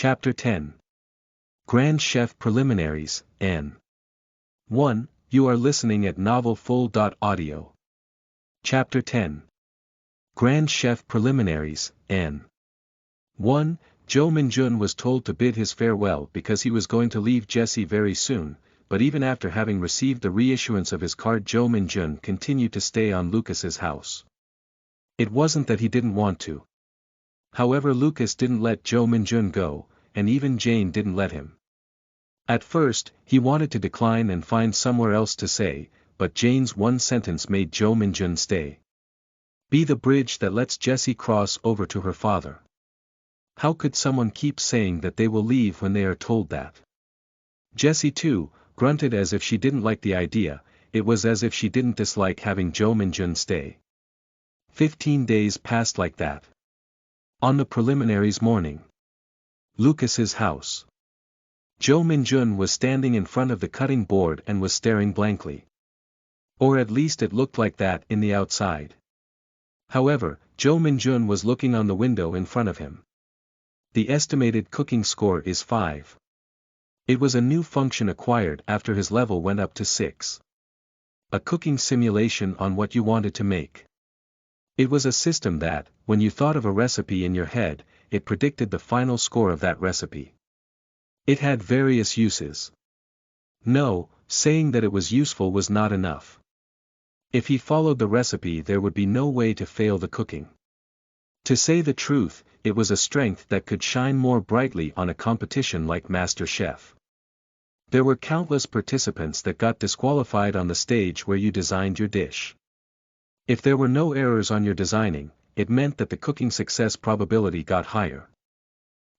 Chapter 10. Grand Chef Preliminaries, N. 1. You are listening at novelfull.audio. Chapter 10. Grand Chef Preliminaries, N. 1. Joe Minjun was told to bid his farewell because he was going to leave Jesse very soon, but even after having received the reissuance of his card, Joe Minjun continued to stay on Lucas's house. It wasn't that he didn't want to. However, Lucas didn't let Joe Minjun go, and even Jane didn't let him. At first, he wanted to decline and find somewhere else to stay, but Jane's one sentence made Joe Minjun stay. Be the bridge that lets Jesse cross over to her father. How could someone keep saying that they will leave when they are told that? Jessie too grunted as if she didn't like the idea. It was as if she didn't dislike having Joe Minjun stay. 15 days passed like that. On the preliminaries morning. Lucas's house. Joe Minjun was standing in front of the cutting board and was staring blankly. Or at least it looked like that in the outside. However, Joe Minjun was looking on the window in front of him. The estimated cooking score is 5. It was a new function acquired after his level went up to 6. A cooking simulation on what you wanted to make. It was a system that, when you thought of a recipe in your head, it predicted the final score of that recipe. It had various uses. No, saying that it was useful was not enough. If he followed the recipe, there would be no way to fail the cooking. To say the truth, it was a strength that could shine more brightly on a competition like MasterChef. There were countless participants that got disqualified on the stage where you designed your dish. If there were no errors on your designing, it meant that the cooking success probability got higher.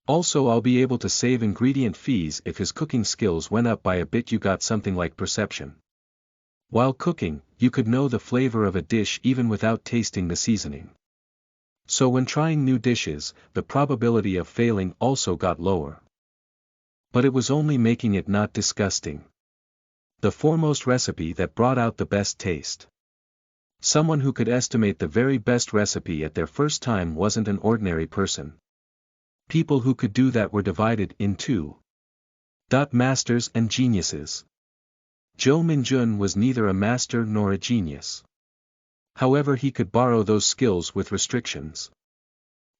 Also, I'll be able to save ingredient fees if his cooking skills went up by a bit. You got something like perception. While cooking, you could know the flavor of a dish even without tasting the seasoning. So when trying new dishes, the probability of failing also got lower. But it was only making it not disgusting. The foremost recipe that brought out the best taste. Someone who could estimate the very best recipe at their first time wasn't an ordinary person. People who could do that were divided in two. Masters and geniuses. Joe Minjun was neither a master nor a genius. However, he could borrow those skills with restrictions.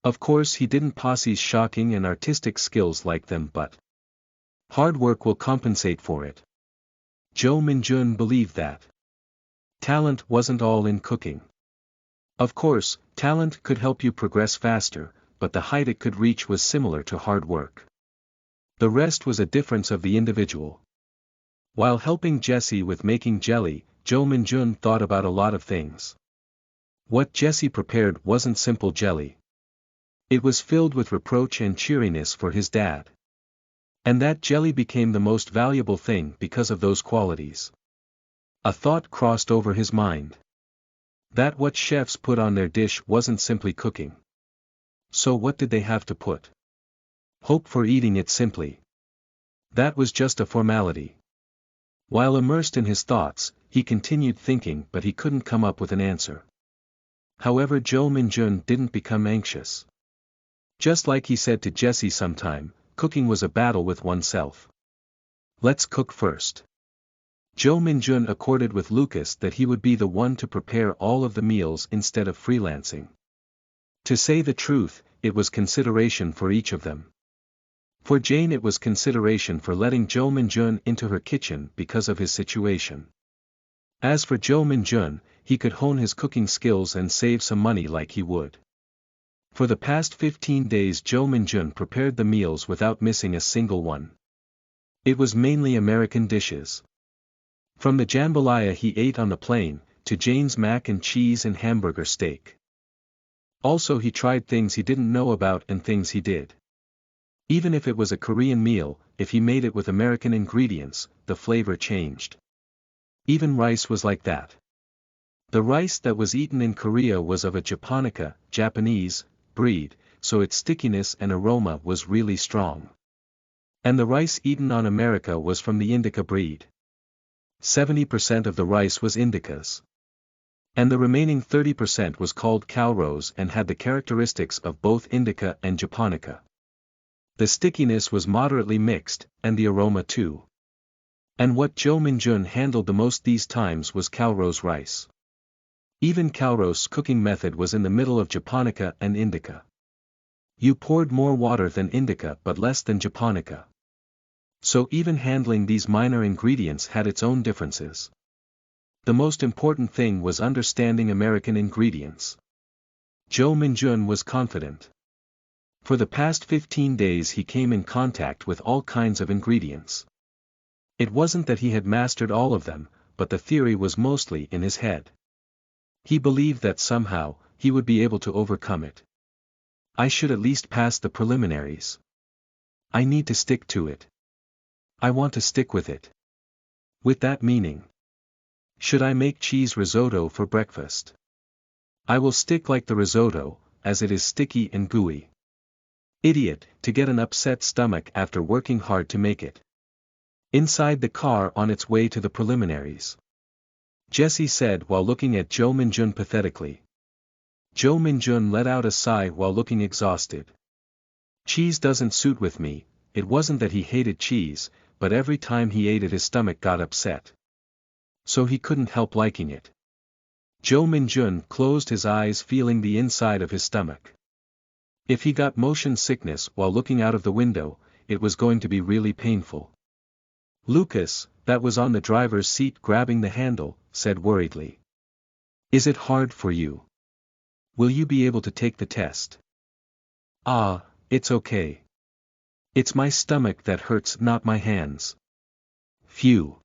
Of course, he didn't possess shocking and artistic skills like them, but hard work will compensate for it. Joe Minjun believed that. Talent wasn't all in cooking. Of course, talent could help you progress faster, but the height it could reach was similar to hard work. The rest was a difference of the individual. While helping Jesse with making jelly, Joe Minjun thought about a lot of things. What Jesse prepared wasn't simple jelly. It was filled with reproach and cheeriness for his dad. And that jelly became the most valuable thing because of those qualities. A thought crossed over his mind. That what chefs put on their dish wasn't simply cooking. So what did they have to put? Hope for eating it simply. That was just a formality. While immersed in his thoughts, he continued thinking, but he couldn't come up with an answer. However, Joe Minjun didn't become anxious. Just like he said to Jesse sometime, cooking was a battle with oneself. Let's cook first. Joe Minjun accorded with Lucas that he would be the one to prepare all of the meals instead of freelancing. To say the truth, it was consideration for each of them. For Jane, it was consideration for letting Joe Minjun into her kitchen because of his situation. As for Joe Minjun, he could hone his cooking skills and save some money like he would. For the past 15 days, Joe Minjun prepared the meals without missing a single one. It was mainly American dishes. From the jambalaya he ate on the plane, to Jane's mac and cheese and hamburger steak. Also, he tried things he didn't know about and things he did. Even if it was a Korean meal, if he made it with American ingredients, the flavor changed. Even rice was like that. The rice that was eaten in Korea was of a Japonica, Japanese, breed, so its stickiness and aroma was really strong. And the rice eaten on America was from the Indica breed. 70% of the rice was Indicas. And the remaining 30% was called Calrose and had the characteristics of both Indica and Japonica. The stickiness was moderately mixed, and the aroma too. And what Jo Min-jun handled the most these times was Calrose rice. Even Calrose's cooking method was in the middle of Japonica and Indica. You poured more water than Indica but less than Japonica. So even handling these minor ingredients had its own differences. The most important thing was understanding American ingredients. Jo Min-jun was confident. For the past 15 days he came in contact with all kinds of ingredients. It wasn't that he had mastered all of them, but the theory was mostly in his head. He believed that somehow, he would be able to overcome it. I should at least pass the preliminaries. I need to stick to it. I want to stick with it. With that meaning. Should I make cheese risotto for breakfast? I will stick like the risotto, as it is sticky and gooey. Idiot, to get an upset stomach after working hard to make it. Inside the car on its way to the preliminaries. Jessie said while looking at Jo Min-jun pathetically. Jo Min-jun let out a sigh while looking exhausted. Cheese doesn't suit with me. It wasn't that he hated cheese, but every time he ate it his stomach got upset. So he couldn't help liking it. Jo Min-jun closed his eyes feeling the inside of his stomach. If he got motion sickness while looking out of the window, it was going to be really painful. Lucas, that was on the driver's seat grabbing the handle, said worriedly. Is it hard for you? Will you be able to take the test? Ah, it's okay. It's my stomach that hurts, not my hands. Phew.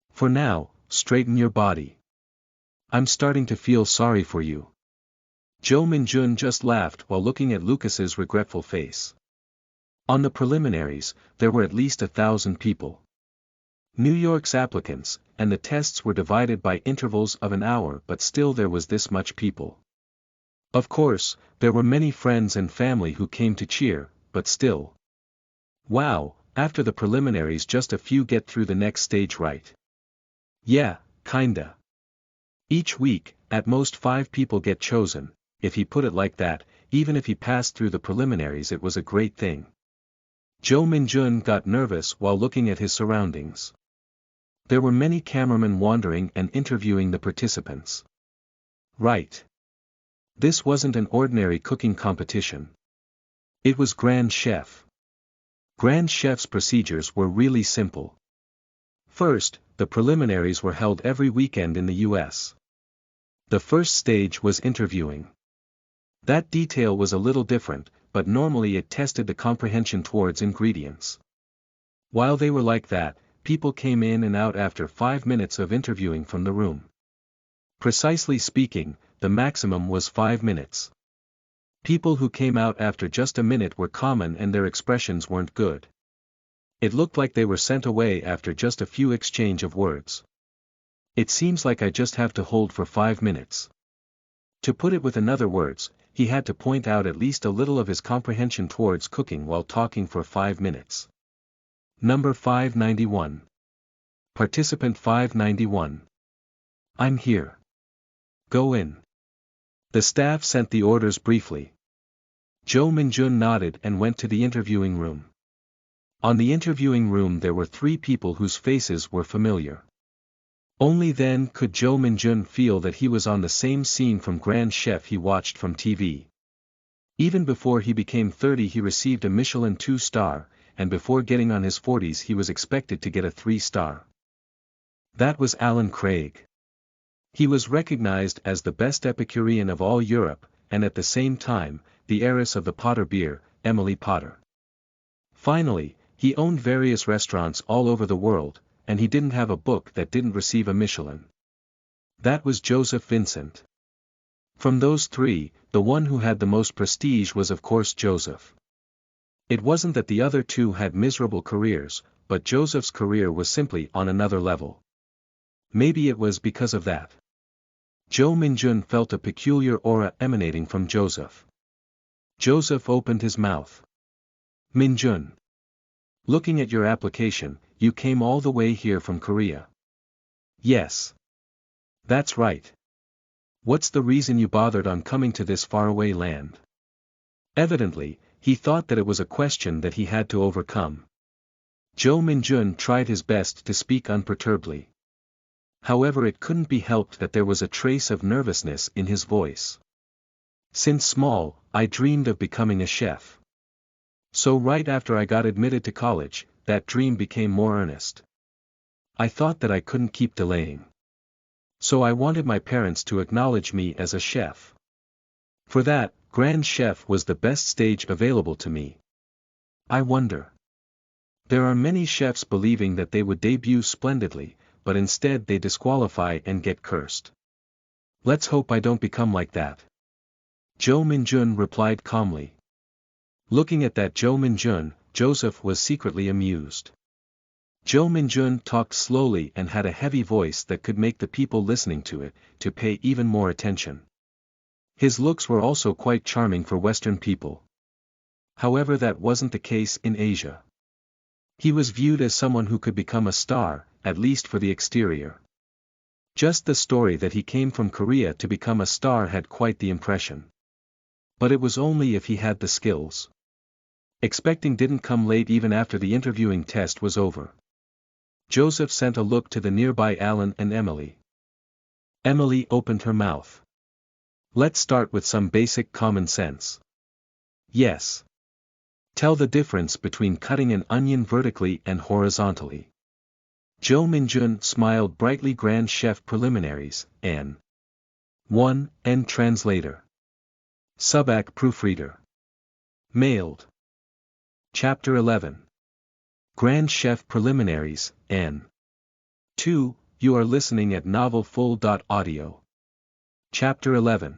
For now, straighten your body. I'm starting to feel sorry for you. Jo Min-jun just laughed while looking at Lucas's regretful face. On the preliminaries, there were at least 1,000 people. New York's applicants, and the tests were divided by intervals of an hour, but still there was this much people. Of course, there were many friends and family who came to cheer, but still. Wow, after the preliminaries just a few get through the next stage, right? Yeah, kinda. Each week, at most 5 people get chosen. If he put it like that, even if he passed through the preliminaries it was a great thing. Jo Min-jun got nervous while looking at his surroundings. There were many cameramen wandering and interviewing the participants. Right. This wasn't an ordinary cooking competition. It was Grand Chef. Grand Chef's procedures were really simple. First, the preliminaries were held every weekend in the US. The first stage was interviewing. That detail was a little different, but normally it tested the comprehension towards ingredients. While they were like that, people came in and out after 5 minutes of interviewing from the room. Precisely speaking, the maximum was 5 minutes. People who came out after just a minute were common and their expressions weren't good. It looked like they were sent away after just a few exchange of words. It seems like I just have to hold for 5 minutes. To put it with another words, he had to point out at least a little of his comprehension towards cooking while talking for 5 minutes. Number 591. Participant 591. I'm here. Go in. The staff sent the orders briefly. Jo Min-jun nodded and went to the interviewing room. On the interviewing room there were 3 people whose faces were familiar. Only then could Jo Min-jun feel that he was on the same scene from Grand Chef he watched from TV. Even before he became 30 he received a Michelin 2-star, and before getting on his 40s he was expected to get a 3-star. That was Alan Craig. He was recognized as the best Epicurean of all Europe, and at the same time, the heiress of the Potter beer, Emily Potter. Finally, he owned various restaurants all over the world, and he didn't have a book that didn't receive a Michelin. That was Joseph Vincent. From those 3, the one who had the most prestige was of course Joseph. It wasn't that the other 2 had miserable careers, but Joseph's career was simply on another level. Maybe it was because of that. Jo Min-jun felt a peculiar aura emanating from Joseph. Joseph opened his mouth. Min-jun. Looking at your application, you came all the way here from Korea. Yes. That's right. What's the reason you bothered on coming to this faraway land? Evidently, He thought that it was a question that he had to overcome. Zhou Minjun tried his best to speak unperturbedly. However, it couldn't be helped that there was a trace of nervousness in his voice. Since small, I dreamed of becoming a chef. So right after I got admitted to college, that dream became more earnest. I thought that I couldn't keep delaying. So I wanted my parents to acknowledge me as a chef. For that, Grand Chef was the best stage available to me. I wonder. There are many chefs believing that they would debut splendidly, but instead they disqualify and get cursed. Let's hope I don't become like that. Zhou Minjun replied calmly. Looking at that Zhou Minjun, Joseph was secretly amused. Zhou Minjun talked slowly and had a heavy voice that could make the people listening to it to pay even more attention. His looks were also quite charming for Western people. However, that wasn't the case in Asia. He was viewed as someone who could become a star, at least for the exterior. Just the story that he came from Korea to become a star had quite the impression. But it was only if he had the skills. Expecting didn't come late even after the interviewing test was over. Joseph sent a look to the nearby Alan and Emily. Emily opened her mouth. Let's start with some basic common sense. Yes. Tell the difference between cutting an onion vertically and horizontally. Zhou Minjun smiled brightly. Grand Chef Preliminaries, N. 1, N Translator. Subac Proofreader. Mailed. Chapter 11. Grand Chef Preliminaries, N. 2, you are listening at novelfull.audio. Chapter 11.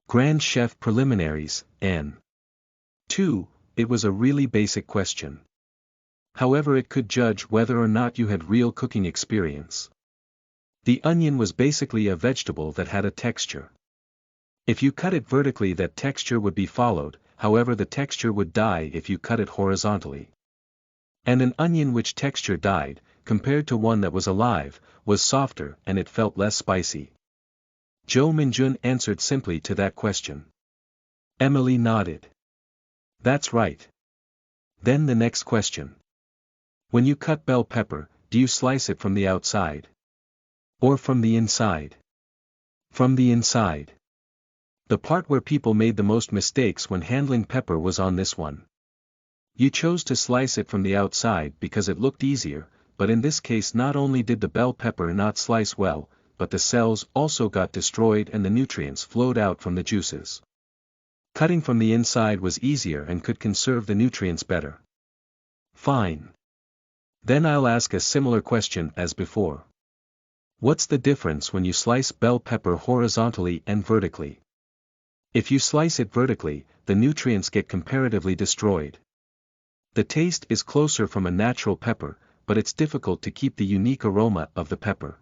Grand Chef Preliminaries, N. 2, it was a really basic question. However, it could judge whether or not you had real cooking experience. The onion was basically a vegetable that had a texture. If you cut it vertically, that texture would be followed, however the texture would die if you cut it horizontally. And an onion which texture died, compared to one that was alive, was softer and it felt less spicy. Zhou Minjun answered simply to that question. Emily nodded. That's right. Then the next question. When you cut bell pepper, do you slice it from the outside? Or from the inside? From the inside. The part where people made the most mistakes when handling pepper was on this one. You chose to slice it from the outside because it looked easier, but in this case not only did the bell pepper not slice well, but the cells also got destroyed and the nutrients flowed out from the juices. Cutting from the inside was easier and could conserve the nutrients better. Fine. Then I'll ask a similar question as before. What's the difference when you slice bell pepper horizontally and vertically? If you slice it vertically, the nutrients get comparatively destroyed. The taste is closer from a natural pepper, but it's difficult to keep the unique aroma of the pepper.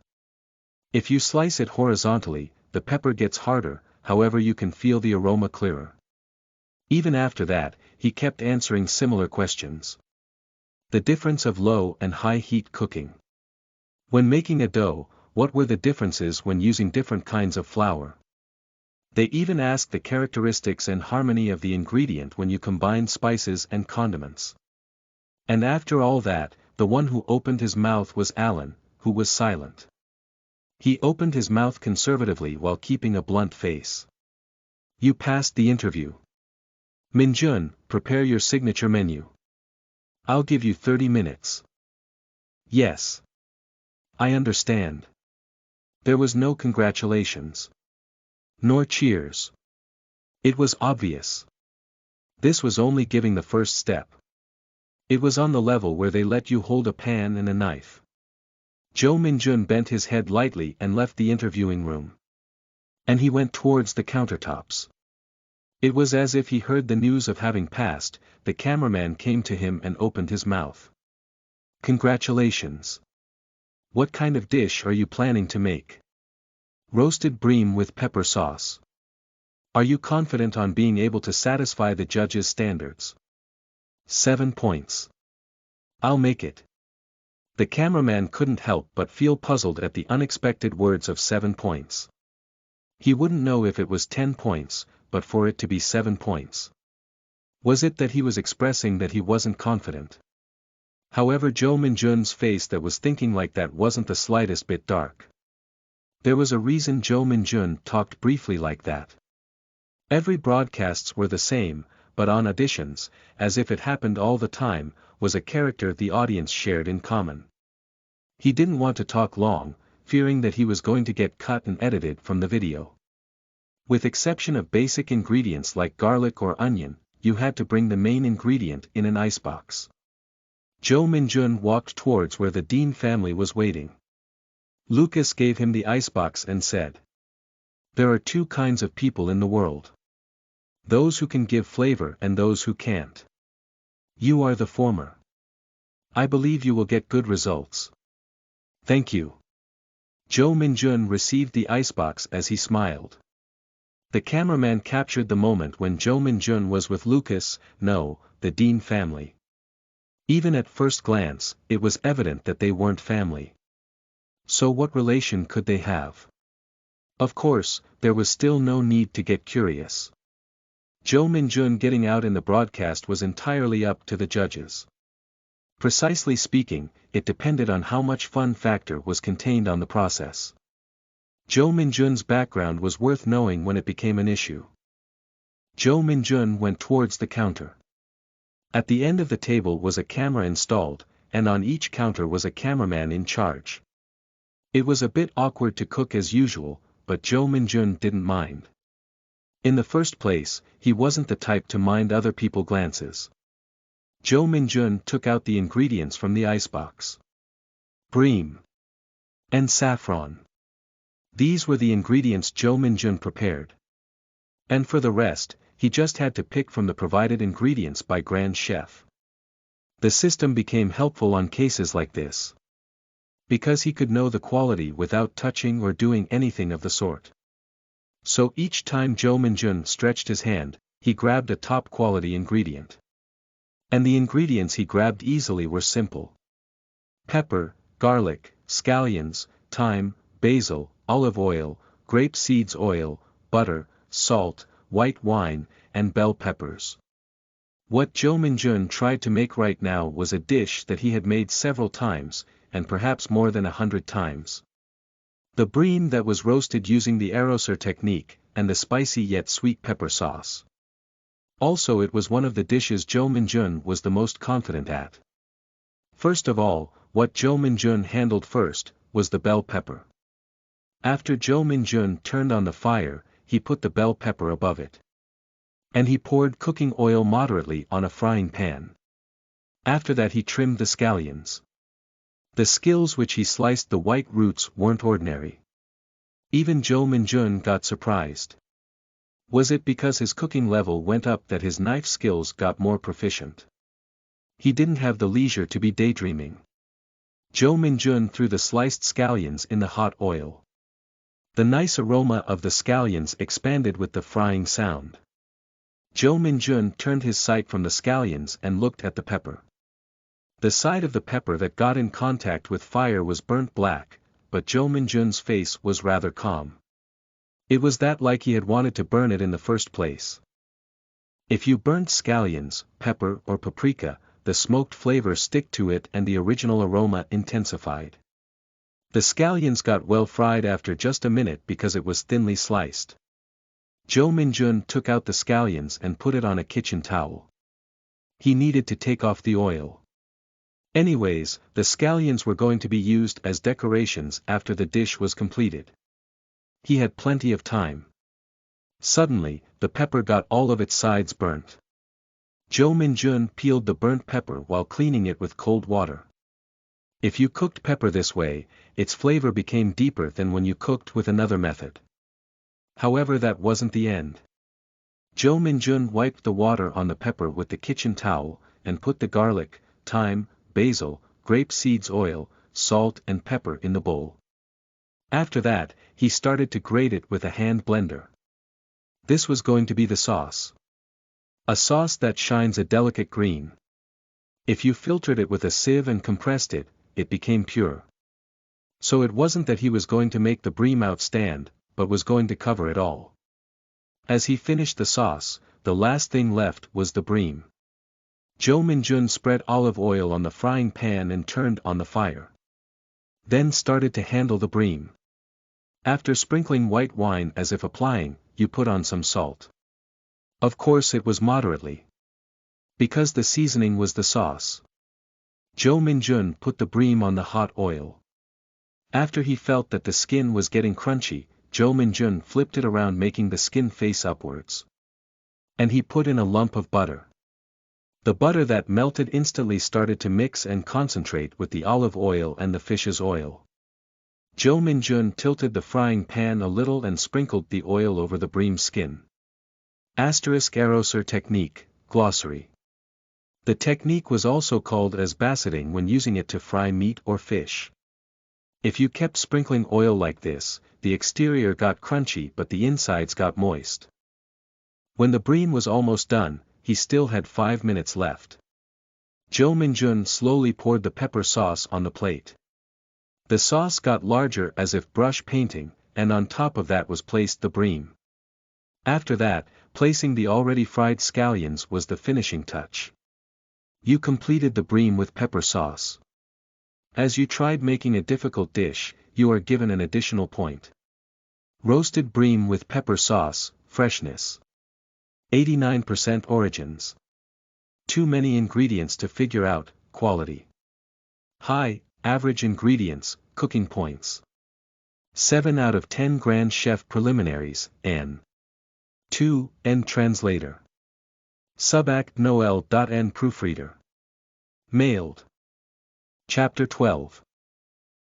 If you slice it horizontally, the pepper gets harder, however you can feel the aroma clearer. Even after that, he kept answering similar questions. The difference of low and high heat cooking. When making a dough, what were the differences when using different kinds of flour? They even asked the characteristics and harmony of the ingredient when you combine spices and condiments. And after all that, the one who opened his mouth was Alan, who was silent. He opened his mouth conservatively while keeping a blunt face. You passed the interview. Minjun, prepare your signature menu. I'll give you 30 minutes. Yes. I understand. There was no congratulations. Nor cheers. It was obvious. This was only giving the first step. It was on the level where they let you hold a pan and a knife. Zhou Minjun bent his head lightly and left the interviewing room. And he went towards the countertops. It was as if he heard the news of having passed. The cameraman came to him and opened his mouth. Congratulations. What kind of dish are you planning to make? Roasted bream with pepper sauce. Are you confident on being able to satisfy the judges' standards? 7 points. I'll make it. The cameraman couldn't help but feel puzzled at the unexpected words of 7 points. He wouldn't know if it was 10 points, but for it to be 7 points. Was it that he was expressing that he wasn't confident? However, Joe Minjun's face that was thinking like that wasn't the slightest bit dark. There was a reason Joe Minjun talked briefly like that. Every broadcasts were the same, but on auditions, as if it happened all the time, was a character the audience shared in common. He didn't want to talk long, fearing that he was going to get cut and edited from the video. With exception of basic ingredients like garlic or onion, you had to bring the main ingredient in an icebox. Joe Minjun walked towards where the Dean family was waiting. Lucas gave him the icebox and said, "There are two kinds of people in the world. Those who can give flavor and those who can't. You are the former. I believe you will get good results." "Thank you." Joe Minjun received the icebox as he smiled. The cameraman captured the moment when Joe Minjun was with Lucas, no, the Dean family. Even at first glance, it was evident that they weren't family. So what relation could they have? Of course, there was still no need to get curious. Joe Minjun getting out in the broadcast was entirely up to the judges. Precisely speaking, it depended on how much fun factor was contained on the process. Joe Minjun's background was worth knowing when it became an issue. Joe Minjun went towards the counter. At the end of the table was a camera installed, and on each counter was a cameraman in charge. It was a bit awkward to cook as usual, but Joe Minjun didn't mind. In the first place, he wasn't the type to mind other people's glances. Joe Minjun took out the ingredients from the icebox. Bream and saffron. These were the ingredients Joe Minjun prepared. And for the rest, he just had to pick from the provided ingredients by Grand Chef. The system became helpful on cases like this, because he could know the quality without touching or doing anything of the sort. So each time Joe Minjun stretched his hand, he grabbed a top-quality ingredient. And the ingredients he grabbed easily were simple: pepper, garlic, scallions, thyme, basil, olive oil, grape seeds oil, butter, salt, white wine, and bell peppers. What Joe Minjun tried to make right now was a dish that he had made several times, and perhaps more than 100 times. The bream that was roasted using the arroseur technique, and the spicy yet sweet pepper sauce. Also, it was one of the dishes Joe Minjun was the most confident at. First of all, what Joe Minjun handled first, was the bell pepper. After Joe Minjun turned on the fire, he put the bell pepper above it. And he poured cooking oil moderately on a frying pan. After that he trimmed the scallions. The skills which he sliced the white roots weren't ordinary. Even Joe Minjun got surprised. Was it because his cooking level went up that his knife skills got more proficient? He didn't have the leisure to be daydreaming. Joe Minjun threw the sliced scallions in the hot oil. The nice aroma of the scallions expanded with the frying sound. Joe Minjun turned his sight from the scallions and looked at the pepper. The side of the pepper that got in contact with fire was burnt black, but Joe Minjun's face was rather calm. It was that like he had wanted to burn it in the first place. If you burnt scallions, pepper or paprika, the smoked flavor stick to it and the original aroma intensified. The scallions got well fried after just a minute because it was thinly sliced. Joe Minjun took out the scallions and put it on a kitchen towel. He needed to take off the oil. Anyways, the scallions were going to be used as decorations after the dish was completed. He had plenty of time. Suddenly, the pepper got all of its sides burnt. Joe Minjun peeled the burnt pepper while cleaning it with cold water. If you cooked pepper this way, its flavor became deeper than when you cooked with another method. However, that wasn't the end. Joe Minjun wiped the water on the pepper with the kitchen towel, and put the garlic, thyme, basil, grape seeds oil, salt and pepper in the bowl. After that, he started to grate it with a hand blender. This was going to be the sauce. A sauce that shines a delicate green. If you filtered it with a sieve and compressed it, it became pure. So it wasn't that he was going to make the bream outstand, but was going to cover it all. As he finished the sauce, the last thing left was the bream. Jo Min-jun spread olive oil on the frying pan and turned on the fire. Then started to handle the bream. After sprinkling white wine as if applying, you put on some salt. Of course it was moderately. Because the seasoning was the sauce. Jo Min-jun put the bream on the hot oil. After he felt that the skin was getting crunchy, Jo Min-jun flipped it around making the skin face upwards. And he put in a lump of butter. The butter that melted instantly started to mix and concentrate with the olive oil and the fish's oil. Jo Min-jun tilted the frying pan a little and sprinkled the oil over the bream skin. *Arroser technique, glossary. The technique was also called as basseting when using it to fry meat or fish. If you kept sprinkling oil like this, the exterior got crunchy but the insides got moist. When the bream was almost done, he still had 5 minutes left. Jo Min-jun slowly poured the pepper sauce on the plate. The sauce got larger as if brush painting, and on top of that was placed the bream. After that, placing the already fried scallions was the finishing touch. You completed the bream with pepper sauce. As you tried making a difficult dish, you are given an additional point. Roasted bream with pepper sauce, freshness. 89% origins. Too many ingredients to figure out, quality. High, average ingredients, cooking points. 7 out of 10 Grand Chef preliminaries, N. 2, N translator. Subact Noel.N proofreader. Mailed. Chapter 12.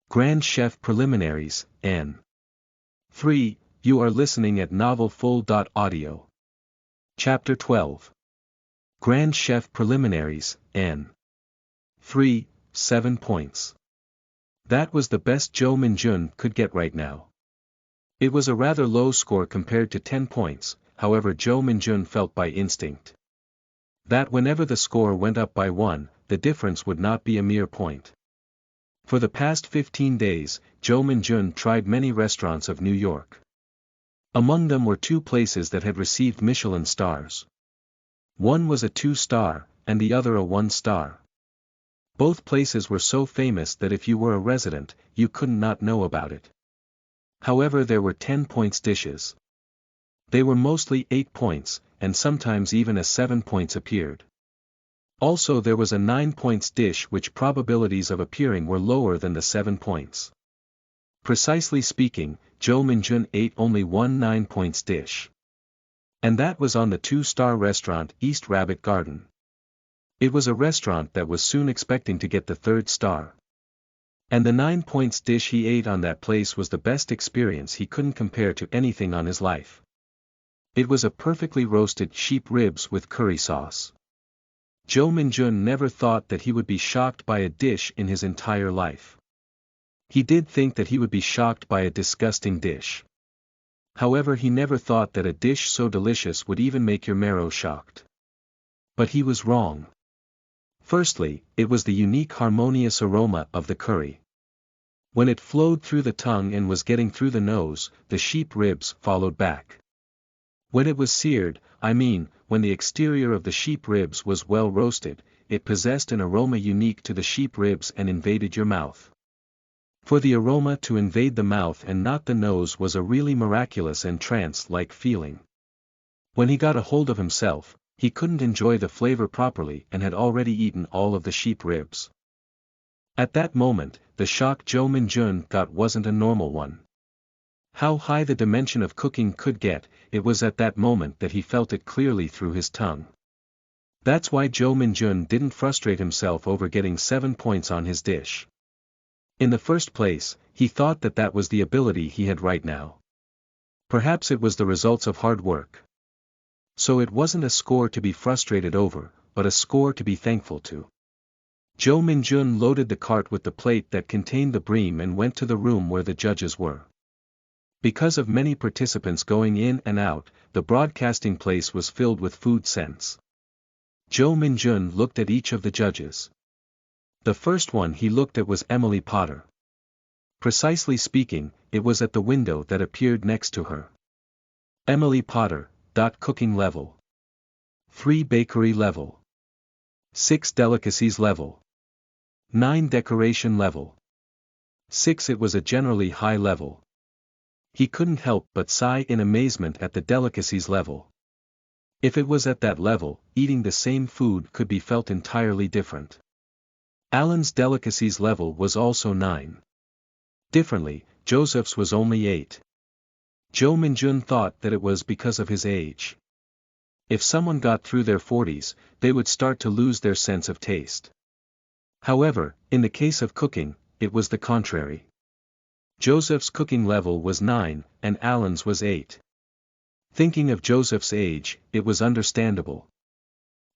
Grand Chef Preliminaries, N. 3, you are listening at novelfull.audio. Chapter 12. Grand Chef Preliminaries, N. 3, 7 points. That was the best Jo Min-jun could get right now. It was a rather low score compared to 10 points, however Jo Min-jun felt by instinct that whenever the score went up by 1, the difference would not be a mere point. For the past 15 days, Jo Min-jun tried many restaurants of New York. Among them were 2 places that had received Michelin stars. One was a 2-star, and the other a 1-star. Both places were so famous that if you were a resident, you couldn't not know about it. However, there were 10 points dishes. They were mostly 8 points, and sometimes even a 7 points appeared. Also there was a 9 points dish which probabilities of appearing were lower than the 7 points. Precisely speaking, Jo Min-jun ate only one 9 points dish. And that was on the 2-star restaurant East Rabbit Garden. It was a restaurant that was soon expecting to get the 3rd star. And the 9 points dish he ate on that place was the best experience he couldn't compare to anything on his life. It was a perfectly roasted sheep ribs with curry sauce. Jo Min-jun never thought that he would be shocked by a dish in his entire life. He did think that he would be shocked by a disgusting dish. However, he never thought that a dish so delicious would even make your marrow shocked. But he was wrong. Firstly, it was the unique harmonious aroma of the curry. When it flowed through the tongue and was getting through the nose, the sheep ribs followed back. When it was seared, when the exterior of the sheep ribs was well roasted, it possessed an aroma unique to the sheep ribs and invaded your mouth. For the aroma to invade the mouth and not the nose was a really miraculous and trance-like feeling. When he got a hold of himself, he couldn't enjoy the flavor properly and had already eaten all of the sheep ribs. At that moment, the shock Jo Min-jun got wasn't a normal one. How high the dimension of cooking could get, it was at that moment that he felt it clearly through his tongue. That's why Jo Min-jun didn't frustrate himself over getting 7 points on his dish. In the first place, he thought that that was the ability he had right now. Perhaps it was the results of hard work. So it wasn't a score to be frustrated over, but a score to be thankful to. Jo Min-jun loaded the cart with the plate that contained the bream and went to the room where the judges were. Because of many participants going in and out, the broadcasting place was filled with food scents. Jo Min-jun looked at each of the judges. The first one he looked at was Emily Potter. Precisely speaking, it was at the window that appeared next to her. Emily Potter, cooking level. 3 bakery level. 6 delicacies level. 9 decoration level. 6 It was a generally high level. He couldn't help but sigh in amazement at the delicacies level. If it was at that level, eating the same food could be felt entirely different. Alan's delicacies level was also 9. Differently, Joseph's was only 8. Jo Minjun thought that it was because of his age. If someone got through their 40s, they would start to lose their sense of taste. However, in the case of cooking, it was the contrary. Joseph's cooking level was 9, and Alan's was 8. Thinking of Joseph's age, it was understandable.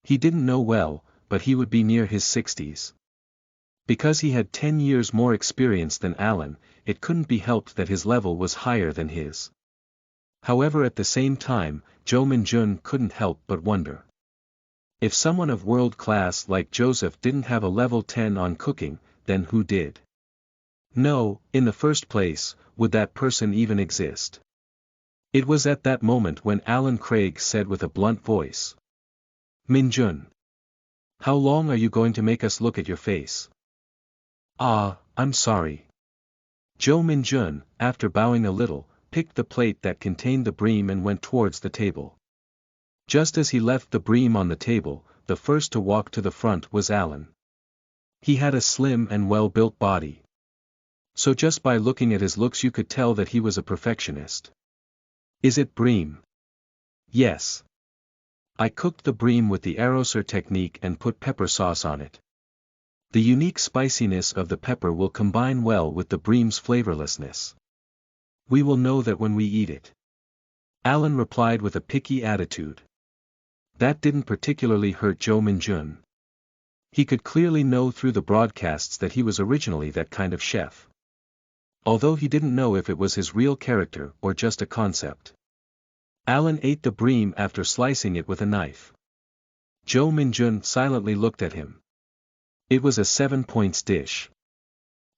He didn't know well, but he would be near his 60s. Because he had 10 years more experience than Alan, it couldn't be helped that his level was higher than his. However, at the same time, Jo Minjun couldn't help but wonder. If someone of world class like Joseph didn't have a level 10 on cooking, then who did? No, in the first place, would that person even exist? It was at that moment when Alan Craig said with a blunt voice. Minjun. How long are you going to make us look at your face? Ah, I'm sorry. Jo Minjun, after bowing a little, picked the plate that contained the bream and went towards the table. Just as he left the bream on the table, the first to walk to the front was Alan. He had a slim and well-built body. So just by looking at his looks you could tell that he was a perfectionist. Is it bream? Yes. I cooked the bream with the Arrosur technique and put pepper sauce on it. The unique spiciness of the pepper will combine well with the bream's flavorlessness. We will know that when we eat it. Alan replied with a picky attitude. That didn't particularly hurt Jo Minjun. He could clearly know through the broadcasts that he was originally that kind of chef. Although he didn't know if it was his real character or just a concept. Alan ate the bream after slicing it with a knife. Jo Minjun silently looked at him. It was a 7 points dish.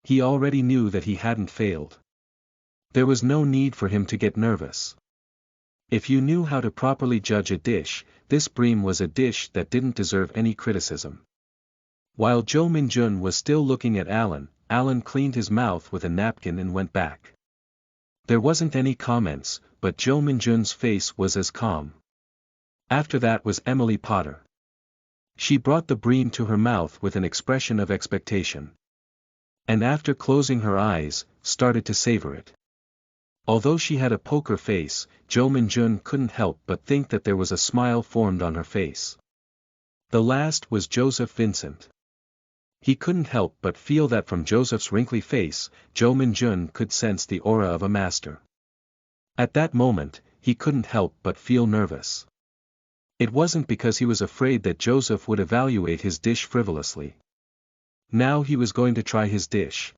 He already knew that he hadn't failed. There was no need for him to get nervous. If you knew how to properly judge a dish, this bream was a dish that didn't deserve any criticism. While Jo Minjun was still looking at Alan, Alan cleaned his mouth with a napkin and went back. There wasn't any comments, but Jo Minjun's face was as calm. After that was Emily Potter. She brought the bream to her mouth with an expression of expectation. And after closing her eyes, started to savor it. Although she had a poker face, Jo Minjun couldn't help but think that there was a smile formed on her face. The last was Joseph Vincent. He couldn't help but feel that from Joseph's wrinkly face, Jo Minjun could sense the aura of a master. At that moment, he couldn't help but feel nervous. It wasn't because he was afraid that Joseph would evaluate his dish frivolously. Now he was going to try his dish.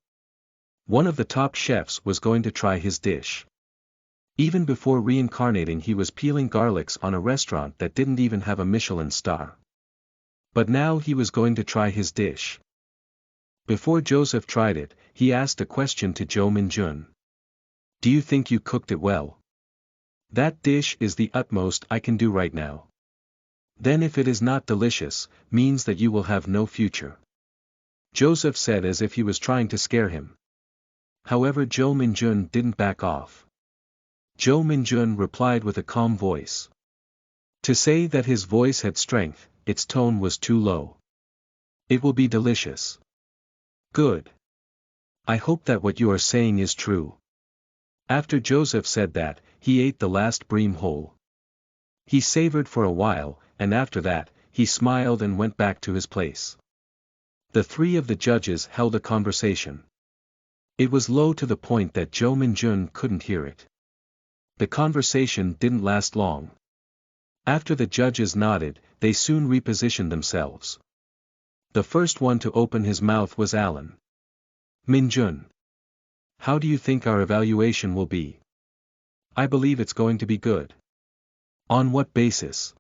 One of the top chefs was going to try his dish. Even before reincarnating he was peeling garlics on a restaurant that didn't even have a Michelin star. But now he was going to try his dish. Before Joseph tried it, he asked a question to Jo Minjun. Do you think you cooked it well? That dish is the utmost I can do right now. Then if it is not delicious, means that you will have no future. Joseph said as if he was trying to scare him. However, Jo Minjun didn't back off. Jo Minjun replied with a calm voice. To say that his voice had strength, its tone was too low. It will be delicious. Good. I hope that what you are saying is true. After Joseph said that, he ate the last bream whole. He savored for a while, and after that, he smiled and went back to his place. The three of the judges held a conversation. It was low to the point that Jo Minjun couldn't hear it. The conversation didn't last long. After the judges nodded, they soon repositioned themselves. The first one to open his mouth was Alan. Minjun. How do you think our evaluation will be? I believe it's going to be good. On what basis?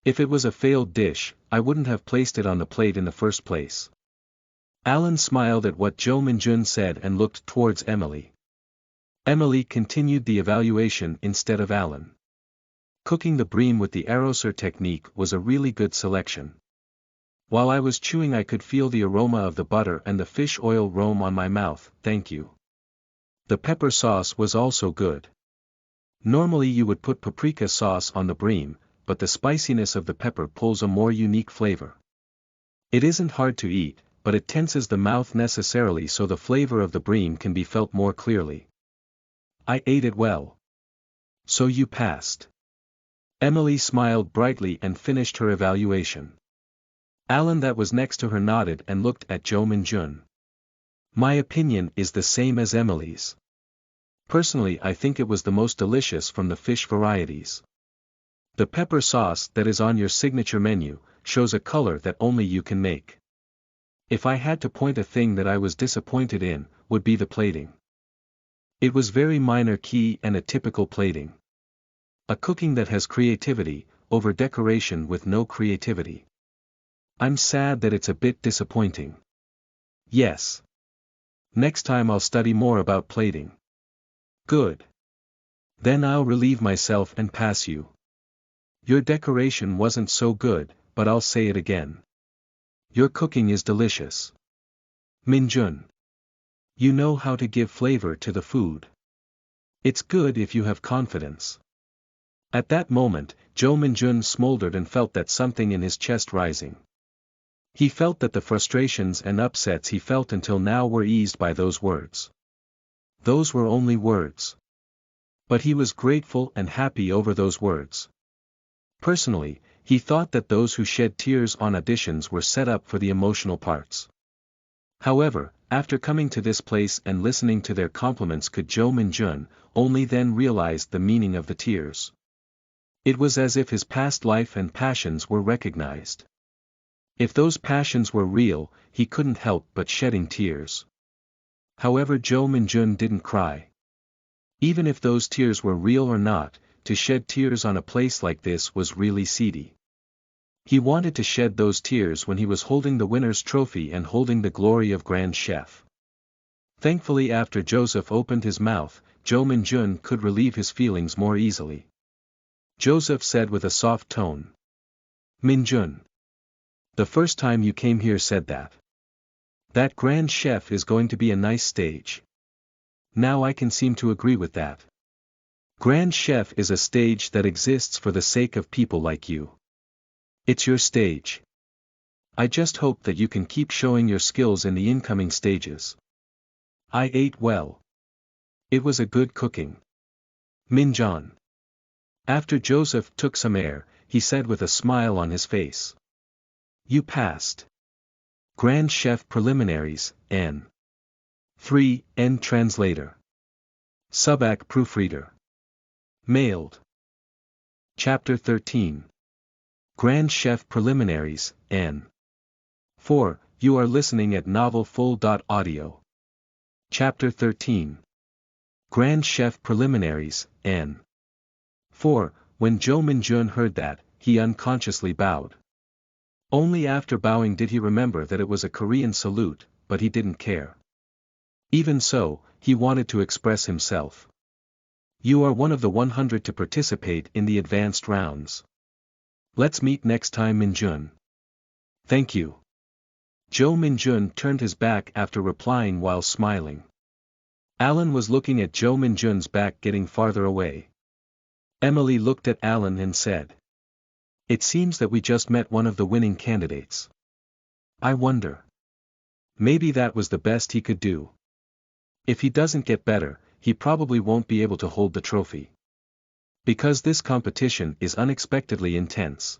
If it was a failed dish, I wouldn't have placed it on the plate in the first place. Alan smiled at what Jo Minjun said and looked towards Emily. Emily continued the evaluation instead of Alan. Cooking the bream with the arroseur technique was a really good selection. While I was chewing I could feel the aroma of the butter and the fish oil roam on my mouth, thank you. The pepper sauce was also good. Normally you would put paprika sauce on the bream, but the spiciness of the pepper pulls a more unique flavor. It isn't hard to eat, but it tenses the mouth necessarily so the flavor of the bream can be felt more clearly. I ate it well. So you passed. Emily smiled brightly and finished her evaluation. Alan that was next to her nodded and looked at Jo Min-jun. My opinion is the same as Emily's. Personally I think it was the most delicious from the fish varieties. The pepper sauce that is on your signature menu shows a color that only you can make. If I had to point a thing that I was disappointed in, would be the plating. It was very minor key and a typical plating. A cooking that has creativity, over decoration with no creativity. I'm sad that it's a bit disappointing. Yes. Next time I'll study more about plating. Good. Then I'll relieve myself and pass you. Your decoration wasn't so good, but I'll say it again. Your cooking is delicious. Min-jun. You know how to give flavor to the food. It's good if you have confidence. At that moment, Jo Min-jun smoldered and felt that something in his chest rising. He felt that the frustrations and upsets he felt until now were eased by those words. Those were only words. But he was grateful and happy over those words. Personally, he thought that those who shed tears on auditions were set up for the emotional parts. However, after coming to this place and listening to their compliments could Jo Min-jun only then realized the meaning of the tears. It was as if his past life and passions were recognized. If those passions were real, he couldn't help but shedding tears. However, Jo Min-jun didn't cry. Even if those tears were real or not, to shed tears on a place like this was really seedy. He wanted to shed those tears when he was holding the winner's trophy and holding the glory of Grand Chef. Thankfully after Joseph opened his mouth, Jo Min-jun could relieve his feelings more easily. Joseph said with a soft tone. Min-jun. The first time you came here said that. That Grand Chef is going to be a nice stage. Now I can seem to agree with that. Grand Chef is a stage that exists for the sake of people like you. It's your stage. I just hope that you can keep showing your skills in the incoming stages. I ate well. It was a good cooking. Min-jun. After Joseph took some air, he said with a smile on his face. You passed. Grand Chef Preliminaries, N. 3, N Translator. Subac Proofreader. Mailed. Chapter 13. Grand Chef Preliminaries, N. 4, you are listening at novelfull.audio. Chapter 13. Grand Chef Preliminaries, N. 4, when Jo Min-jun heard that, he unconsciously bowed. Only after bowing did he remember that it was a Korean salute, but he didn't care. Even so, he wanted to express himself. You are one of the 100 to participate in the advanced rounds. Let's meet next time, Min-jun. Thank you. Jo Min-jun turned his back after replying while smiling. Alan was looking at Jo Min-jun's back getting farther away. Emily looked at Alan and said. It seems that we just met one of the winning candidates. I wonder. Maybe that was the best he could do. If he doesn't get better, he probably won't be able to hold the trophy. Because this competition is unexpectedly intense.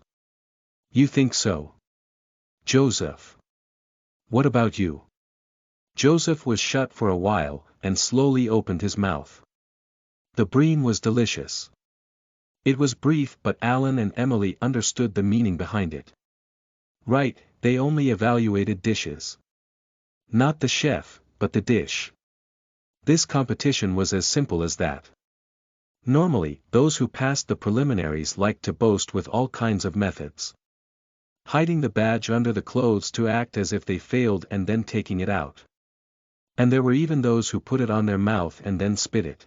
You think so? Joseph. What about you? Joseph was shut for a while, and slowly opened his mouth. The bream was delicious. It was brief but Alan and Emily understood the meaning behind it. Right, they only evaluated dishes. Not the chef, but the dish. This competition was as simple as that. Normally, those who passed the preliminaries liked to boast with all kinds of methods. Hiding the badge under the clothes to act as if they failed and then taking it out. And there were even those who put it on their mouth and then spit it.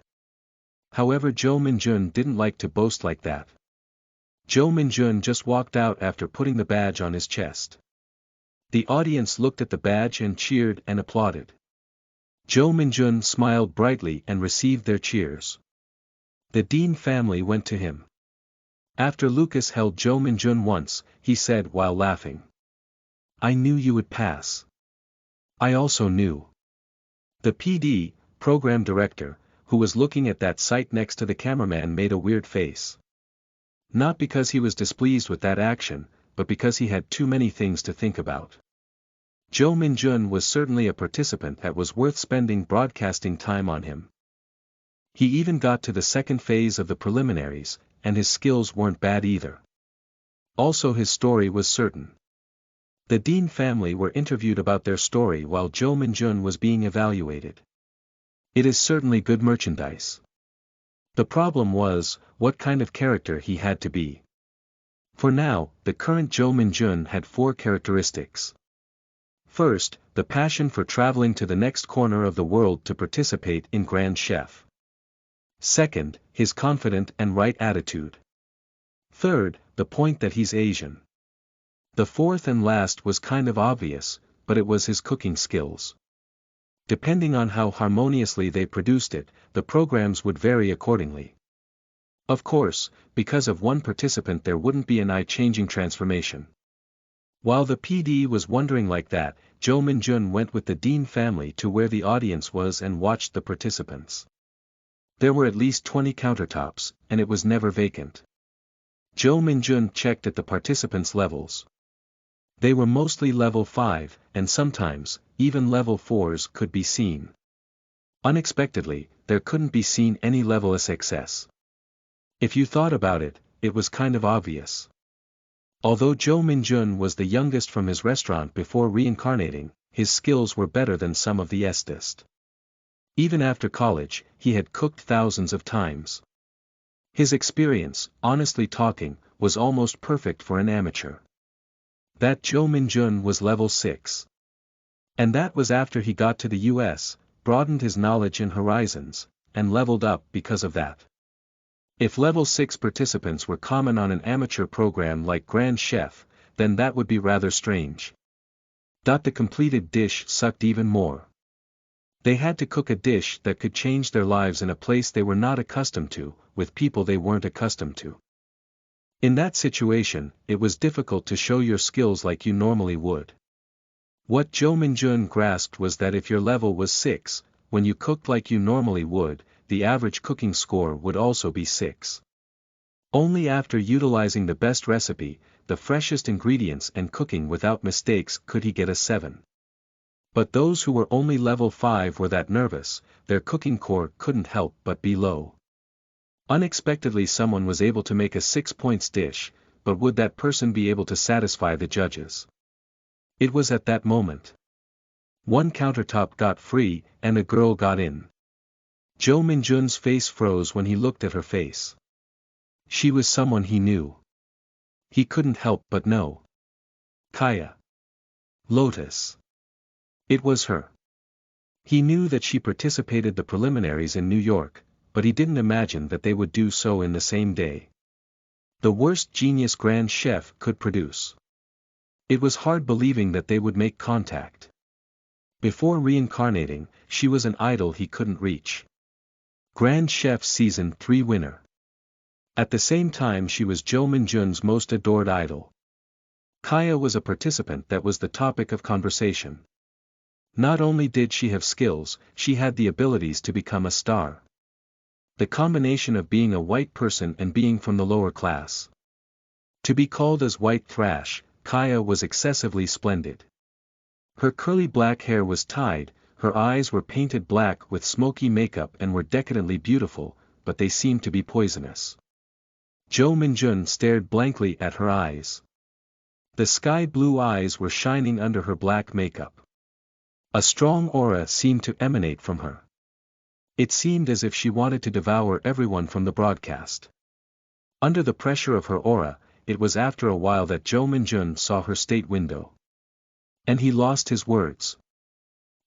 However, Jo Min-jun didn't like to boast like that. Jo Min-jun just walked out after putting the badge on his chest. The audience looked at the badge and cheered and applauded. Jo Min-jun smiled brightly and received their cheers. The Dean family went to him. After Lucas held Jo Min-jun once, he said while laughing, "I knew you would pass. I also knew." The PD, program director, who was looking at that sight next to the cameraman, made a weird face. Not because he was displeased with that action, but because he had too many things to think about. Jo Min-jun was certainly a participant that was worth spending broadcasting time on him. He even got to the second phase of the preliminaries, and his skills weren't bad either. Also, his story was certain. The Dean family were interviewed about their story while Jo Min-jun was being evaluated. It is certainly good merchandise. The problem was, what kind of character he had to be. For now, the current Jo Min-jun had 4 characteristics. First, the passion for traveling to the next corner of the world to participate in Grand Chef. Second, his confident and right attitude. Third, the point that he's Asian. The fourth and last was kind of obvious, but it was his cooking skills. Depending on how harmoniously they produced it, the programs would vary accordingly. Of course, because of one participant there wouldn't be an eye-changing transformation. While the PD was wondering like that, Jo Min-jun went with the Dean family to where the audience was and watched the participants. There were at least 20 countertops, and it was never vacant. Jo Min-jun checked at the participants' levels. They were mostly level 5, and sometimes, even level 4s could be seen. Unexpectedly, there couldn't be seen any level success. If you thought about it, it was kind of obvious. Although Jo Min-jun was the youngest from his restaurant before reincarnating, his skills were better than some of the estest. Even after college, he had cooked thousands of times. His experience, honestly talking, was almost perfect for an amateur. That Jo Min-jun was level 6. And that was after he got to the US, broadened his knowledge and horizons, and leveled up because of that. If level 6 participants were common on an amateur program like Grand Chef, then that would be rather strange. The completed dish sucked even more. They had to cook a dish that could change their lives in a place they were not accustomed to, with people they weren't accustomed to. In that situation, it was difficult to show your skills like you normally would. What Jo Min-jun grasped was that if your level was 6, when you cooked like you normally would, the average cooking score would also be 6. Only after utilizing the best recipe, the freshest ingredients and cooking without mistakes could he get a 7. But those who were only level 5 were that nervous, their cooking score couldn't help but be low. Unexpectedly someone was able to make a 6 points dish, but would that person be able to satisfy the judges? It was at that moment. One countertop got free, and a girl got in. Jo Min-jun's face froze when he looked at her face. She was someone he knew. He couldn't help but know. Kaya. Lotus. It was her. He knew that she participated the preliminaries in New York, but he didn't imagine that they would do so in the same day. The worst genius Grand Chef could produce. It was hard believing that they would make contact. Before reincarnating, she was an idol he couldn't reach. Grand Chef Season 3 winner. At the same time she was Jo Min-jun's most adored idol. Kaya was a participant that was the topic of conversation. Not only did she have skills, she had the abilities to become a star. The combination of being a white person and being from the lower class. To be called as white trash, Kaya was excessively splendid. Her curly black hair was tied, her eyes were painted black with smoky makeup and were decadently beautiful, but they seemed to be poisonous. Jo Min-jun stared blankly at her eyes. The sky blue eyes were shining under her black makeup. A strong aura seemed to emanate from her. It seemed as if she wanted to devour everyone from the broadcast. Under the pressure of her aura, it was after a while that Jo Min-jun saw her state window. And he lost his words.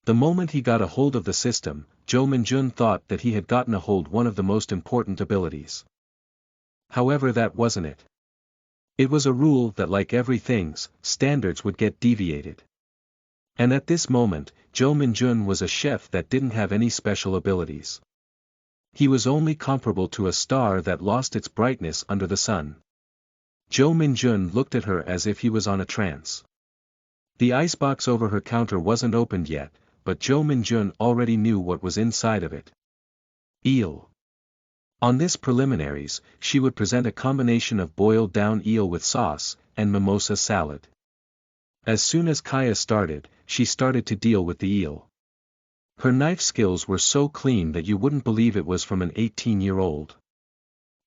The moment he got a hold of the system, Jo Min-jun thought that he had gotten a hold one of the most important abilities. However, that wasn't it. It was a rule that like everything's, standards would get deviated. And at this moment, Jo Min-jun was a chef that didn't have any special abilities. He was only comparable to a star that lost its brightness under the sun. Jo Min-jun looked at her as if he was on a trance. The icebox over her counter wasn't opened yet, but Jo Min-jun already knew what was inside of it. Eel. On this preliminaries, she would present a combination of boiled down eel with sauce, and mimosa salad. As soon as Kaya started, she started to deal with the eel. Her knife skills were so clean that you wouldn't believe it was from an 18-year-old.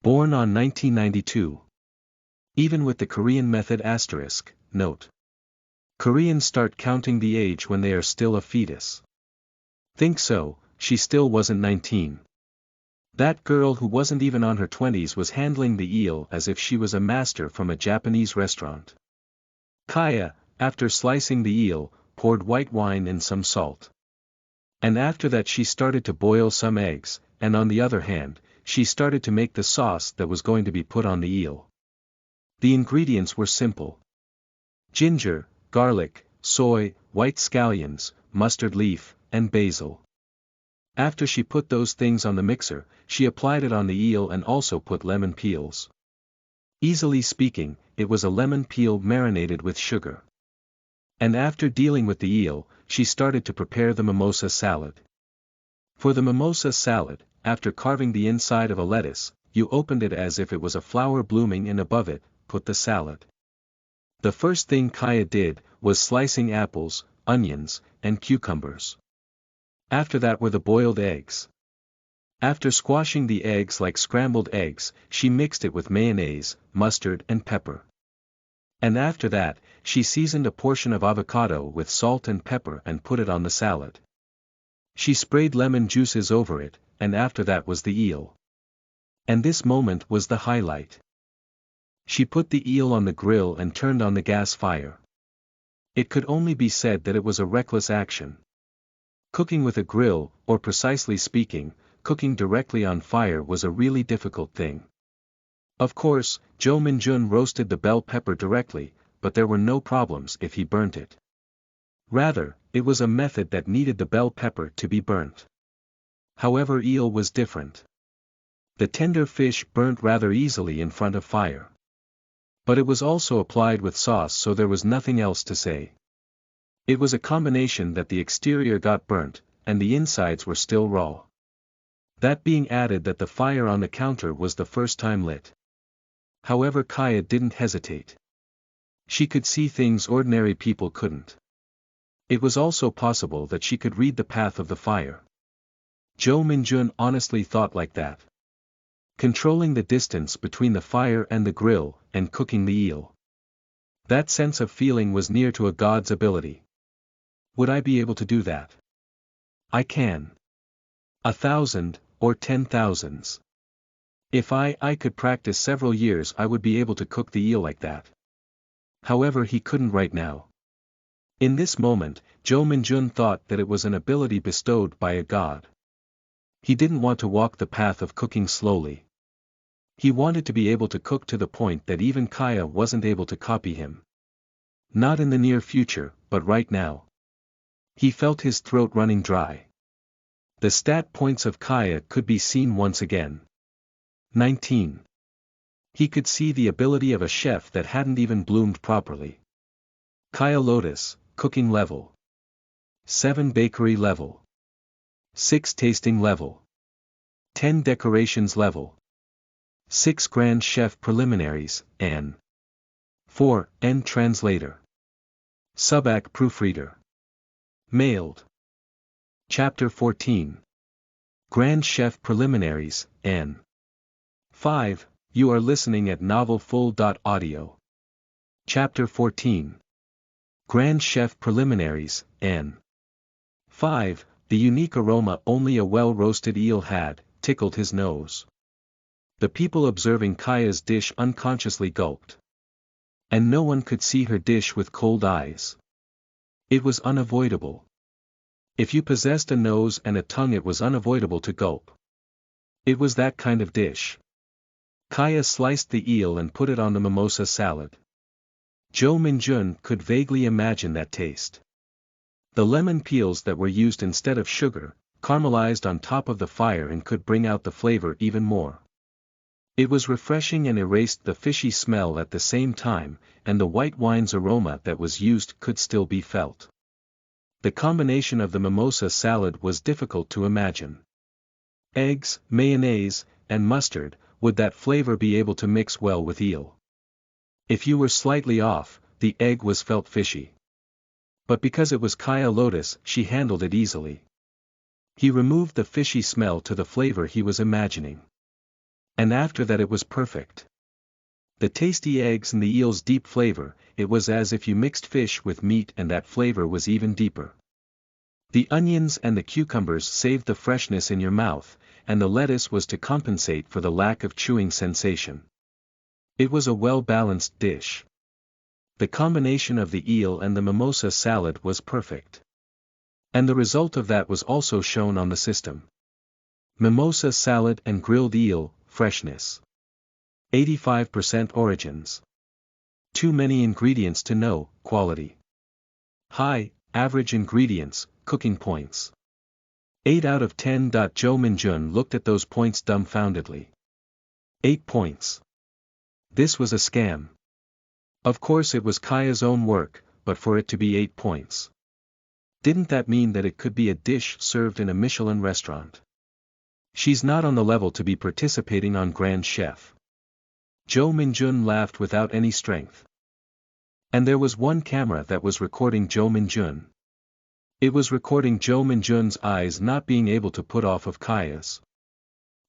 Born on 1992. Even with the Korean method asterisk, note. Koreans start counting the age when they are still a fetus. Think so, she still wasn't 19. That girl who wasn't even on her 20s was handling the eel as if she was a master from a Japanese restaurant. Kaya, after slicing the eel, poured white wine and some salt. And after that she started to boil some eggs, and on the other hand, she started to make the sauce that was going to be put on the eel. The ingredients were simple. Ginger, garlic, soy, white scallions, mustard leaf, and basil. After she put those things on the mixer, she applied it on the eel and also put lemon peels. Easily speaking, it was a lemon peel marinated with sugar. And after dealing with the eel, she started to prepare the mimosa salad. For the mimosa salad, after carving the inside of a lettuce, you opened it as if it was a flower blooming and above it, put the salad. The first thing Kaya did, was slicing apples, onions, and cucumbers. After that were the boiled eggs. After squashing the eggs like scrambled eggs, she mixed it with mayonnaise, mustard and pepper. And after that, she seasoned a portion of avocado with salt and pepper and put it on the salad. She sprayed lemon juices over it, and after that was the eel. And this moment was the highlight. She put the eel on the grill and turned on the gas fire. It could only be said that it was a reckless action. Cooking with a grill, or precisely speaking, cooking directly on fire was a really difficult thing. Of course, Jo Min-jun roasted the bell pepper directly, but there were no problems if he burnt it. Rather, it was a method that needed the bell pepper to be burnt. However, eel was different. The tender fish burnt rather easily in front of fire. But it was also applied with sauce, so there was nothing else to say. It was a combination that the exterior got burnt, and the insides were still raw. That being added that the fire on the counter was the first time lit. However, Kaya didn't hesitate. She could see things ordinary people couldn't. It was also possible that she could read the path of the fire. Jo Min-jun honestly thought like that. Controlling the distance between the fire and the grill, and cooking the eel. That sense of feeling was near to a god's ability. Would I be able to do that? I can. 1,000, or 10,000s. If I could practice several years, I would be able to cook the eel like that. However, he couldn't right now. In this moment, Jo Min-jun thought that it was an ability bestowed by a god. He didn't want to walk the path of cooking slowly. He wanted to be able to cook to the point that even Kaya wasn't able to copy him. Not in the near future, but right now. He felt his throat running dry. The stat points of Kaya could be seen once again. 19. He could see the ability of a chef that hadn't even bloomed properly. Kaya Lotus, cooking level. 7 bakery level. 6 tasting level. 10 decorations level. 6 grand chef preliminaries, N. 4 N translator. Subac proofreader. Mailed. Chapter 14. Grand Chef Preliminaries, N. 5. You are listening at novelfull.audio. Chapter 14. Grand Chef Preliminaries, N. 5. The unique aroma only a well-roasted eel had, tickled his nose. The people observing Kaya's dish unconsciously gulped. And no one could see her dish with cold eyes. It was unavoidable. If you possessed a nose and a tongue, it was unavoidable to gulp. It was that kind of dish. Kaya sliced the eel and put it on the mimosa salad. Jo Min-jun could vaguely imagine that taste. The lemon peels that were used instead of sugar, caramelized on top of the fire and could bring out the flavor even more. It was refreshing and erased the fishy smell at the same time, and the white wine's aroma that was used could still be felt. The combination of the mimosa salad was difficult to imagine. Eggs, mayonnaise, and mustard, would that flavor be able to mix well with eel? If you were slightly off, the egg was felt fishy. But because it was Kaya Lotus, she handled it easily. He removed the fishy smell to the flavor he was imagining. And after that it was perfect. The tasty eggs and the eel's deep flavor, it was as if you mixed fish with meat and that flavor was even deeper. The onions and the cucumbers saved the freshness in your mouth, and the lettuce was to compensate for the lack of chewing sensation. It was a well-balanced dish. The combination of the eel and the mimosa salad was perfect. And the result of that was also shown on the system. Mimosa salad and grilled eel, freshness. 85% origins. Too many ingredients to know, quality. High, average ingredients, cooking points. 8 out of 10. Jo Min-jun looked at those points dumbfoundedly. 8 points. This was a scam. Of course it was Kaya's own work, but for it to be 8 points. Didn't that mean that it could be a dish served in a Michelin restaurant? She's not on the level to be participating on Grand Chef. Jo Min-jun laughed without any strength. And there was one camera that was recording Jo Min-jun. It was recording Jo Min-jun's eyes not being able to put off of Kaya's.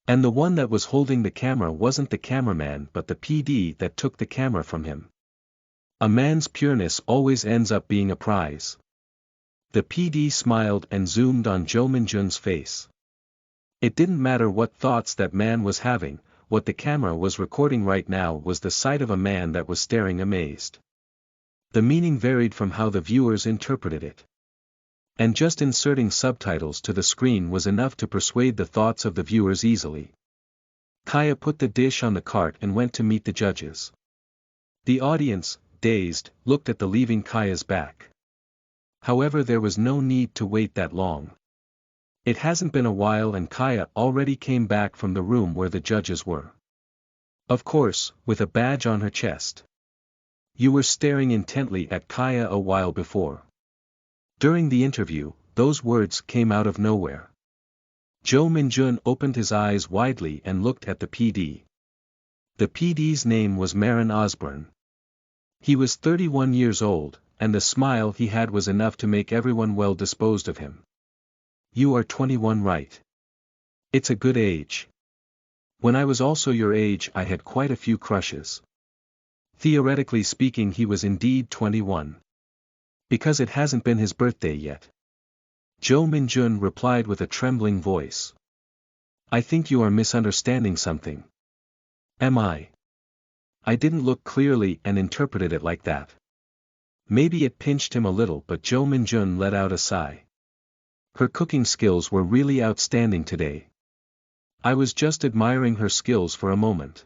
And the one that was holding the camera wasn't the cameraman but the PD that took the camera from him. A man's pureness always ends up being a prize. The PD smiled and zoomed on Jo Min-jun's face. It didn't matter what thoughts that man was having, what the camera was recording right now was the sight of a man that was staring amazed. The meaning varied from how the viewers interpreted it. And just inserting subtitles to the screen was enough to persuade the thoughts of the viewers easily. Kaya put the dish on the cart and went to meet the judges. The audience, dazed, looked at the leaving Kaya's back. However, there was no need to wait that long. It hasn't been a while and Kaya already came back from the room where the judges were. Of course, with a badge on her chest. You were staring intently at Kaya a while before. During the interview, those words came out of nowhere. Jo Min-jun opened his eyes widely and looked at the PD. The PD's name was Marin Osborne. He was 31 years old, and the smile he had was enough to make everyone well disposed of him. You are 21, right? It's a good age. When I was also your age I had quite a few crushes. Theoretically speaking, he was indeed 21. Because it hasn't been his birthday yet. Jo Min-jun replied with a trembling voice. I think you are misunderstanding something. Am I? I didn't look clearly and interpreted it like that. Maybe it pinched him a little, but Jo Min-jun let out a sigh. Her cooking skills were really outstanding today. I was just admiring her skills for a moment.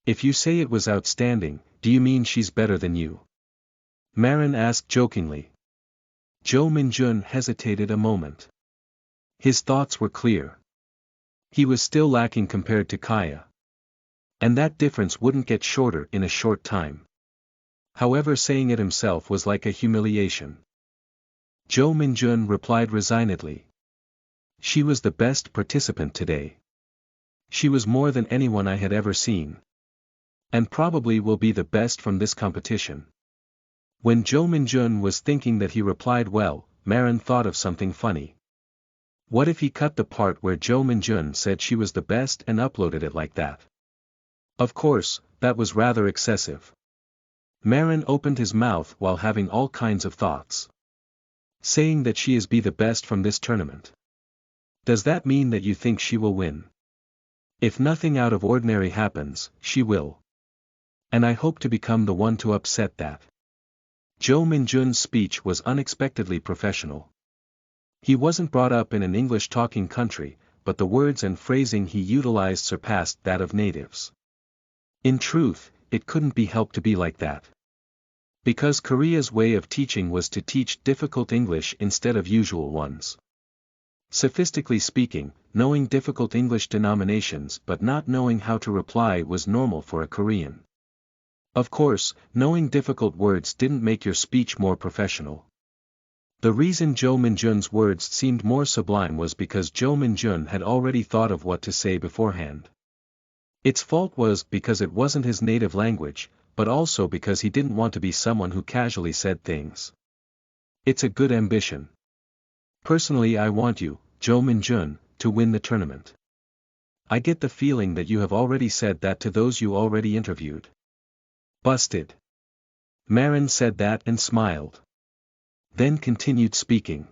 If you say it was outstanding, do you mean she's better than you? Marin asked jokingly. Jo Min-jun hesitated a moment. His thoughts were clear. He was still lacking compared to Kaya. And that difference wouldn't get shorter in a short time. However, saying it himself was like a humiliation. Jo Min-jun replied resignedly. She was the best participant today. She was more than anyone I had ever seen. And probably will be the best from this competition. When Jo Min-jun was thinking that he replied well, Marin thought of something funny. What if he cut the part where Jo Min-jun said she was the best and uploaded it like that? Of course, that was rather excessive. Marin opened his mouth while having all kinds of thoughts. Saying that she is be the best from this tournament. Does that mean that you think she will win? If nothing out of ordinary happens, she will. And I hope to become the one to upset that. Jo Min-jun's speech was unexpectedly professional. He wasn't brought up in an English-talking country, but the words and phrasing he utilized surpassed that of natives. In truth, it couldn't be helped to be like that. Because Korea's way of teaching was to teach difficult English instead of usual ones. Sophistically speaking, knowing difficult English denominations but not knowing how to reply was normal for a Korean. Of course, knowing difficult words didn't make your speech more professional. The reason Jo Min-jun's words seemed more sublime was because Jo Min-jun had already thought of what to say beforehand. Its fault was because it wasn't his native language, but also because he didn't want to be someone who casually said things. It's a good ambition. Personally, I want you, Jo Min-jun, to win the tournament. I get the feeling that you have already said that to those you already interviewed. Busted. Marin said that and smiled. Then continued speaking.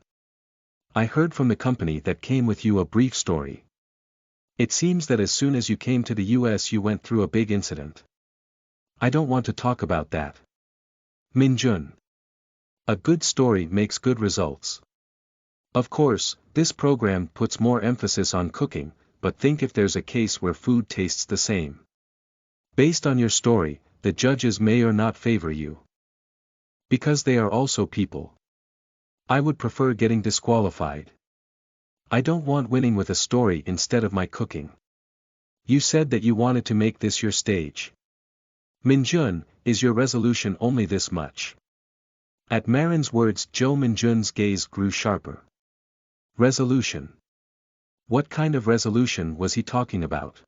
I heard from the company that came with you a brief story. It seems that as soon as you came to the US you went through a big incident. I don't want to talk about that. Min-jun. A good story makes good results. Of course, this program puts more emphasis on cooking, but think if there's a case where food tastes the same. Based on your story, the judges may or not favor you. Because they are also people. I would prefer getting disqualified. I don't want winning with a story instead of my cooking. You said that you wanted to make this your stage. Min-jun, is your resolution only this much? At Marin's words, Jo Min-jun's gaze grew sharper. Resolution. What kind of resolution was he talking about?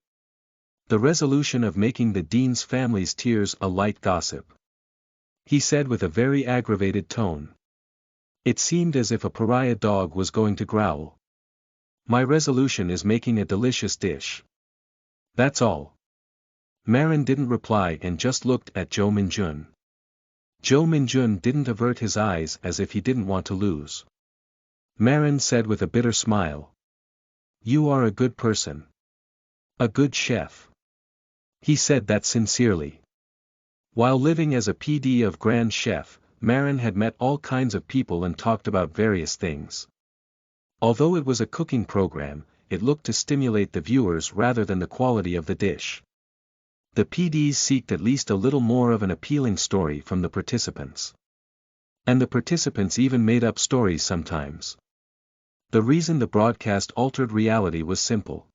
The resolution of making the dean's family's tears a light gossip. He said with a very aggravated tone. It seemed as if a pariah dog was going to growl. My resolution is making a delicious dish. That's all. Marin didn't reply and just looked at Jo Min-jun. Jo Min-jun didn't avert his eyes as if he didn't want to lose. Marin said with a bitter smile. You are a good person. A good chef. He said that sincerely. While living as a PD of Grand Chef, Marin had met all kinds of people and talked about various things. Although it was a cooking program, it looked to stimulate the viewers rather than the quality of the dish. The PDs seeked at least a little more of an appealing story from the participants. And the participants even made up stories sometimes. The reason the broadcast altered reality was simple.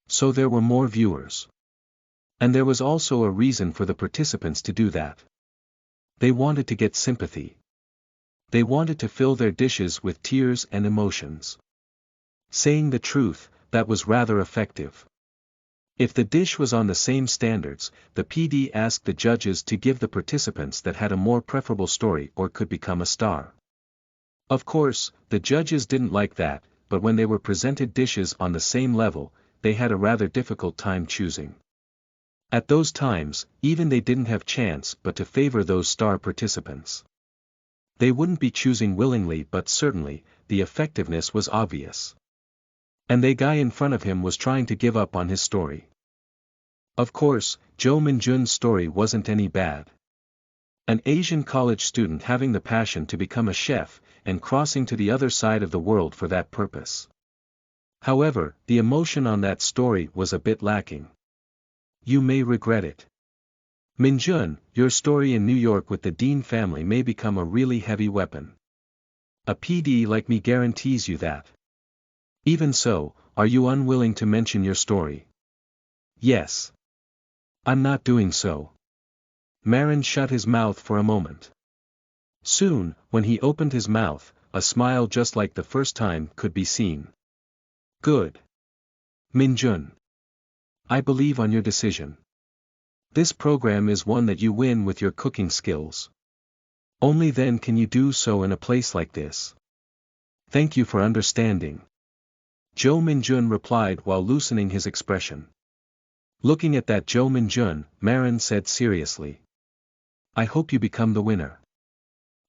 So there were more viewers. And there was also a reason for the participants to do that. They wanted to get sympathy. They wanted to fill their dishes with tears and emotions. Saying the truth, that was rather effective. If the dish was on the same standards, the PD asked the judges to give the participants that had a more preferable story or could become a star. Of course, the judges didn't like that, but when they were presented dishes on the same level, they had a rather difficult time choosing. At those times, even they didn't have chance but to favor those star participants. They wouldn't be choosing willingly, but certainly, the effectiveness was obvious. And the guy in front of him was trying to give up on his story. Of course, Jo Min-jun's story wasn't any bad. An Asian college student having the passion to become a chef, and crossing to the other side of the world for that purpose. However, the emotion on that story was a bit lacking. You may regret it. Min-jun, your story in New York with the Dean family may become a really heavy weapon. A PD like me guarantees you that. Even so, are you unwilling to mention your story? Yes. I'm not doing so. Marin shut his mouth for a moment. Soon, when he opened his mouth, a smile just like the first time could be seen. Good. Min-jun. I believe on your decision. This program is one that you win with your cooking skills. Only then can you do so in a place like this. Thank you for understanding. Jo Min-jun replied while loosening his expression. Looking at that Jo Min-jun, Marin said seriously. I hope you become the winner.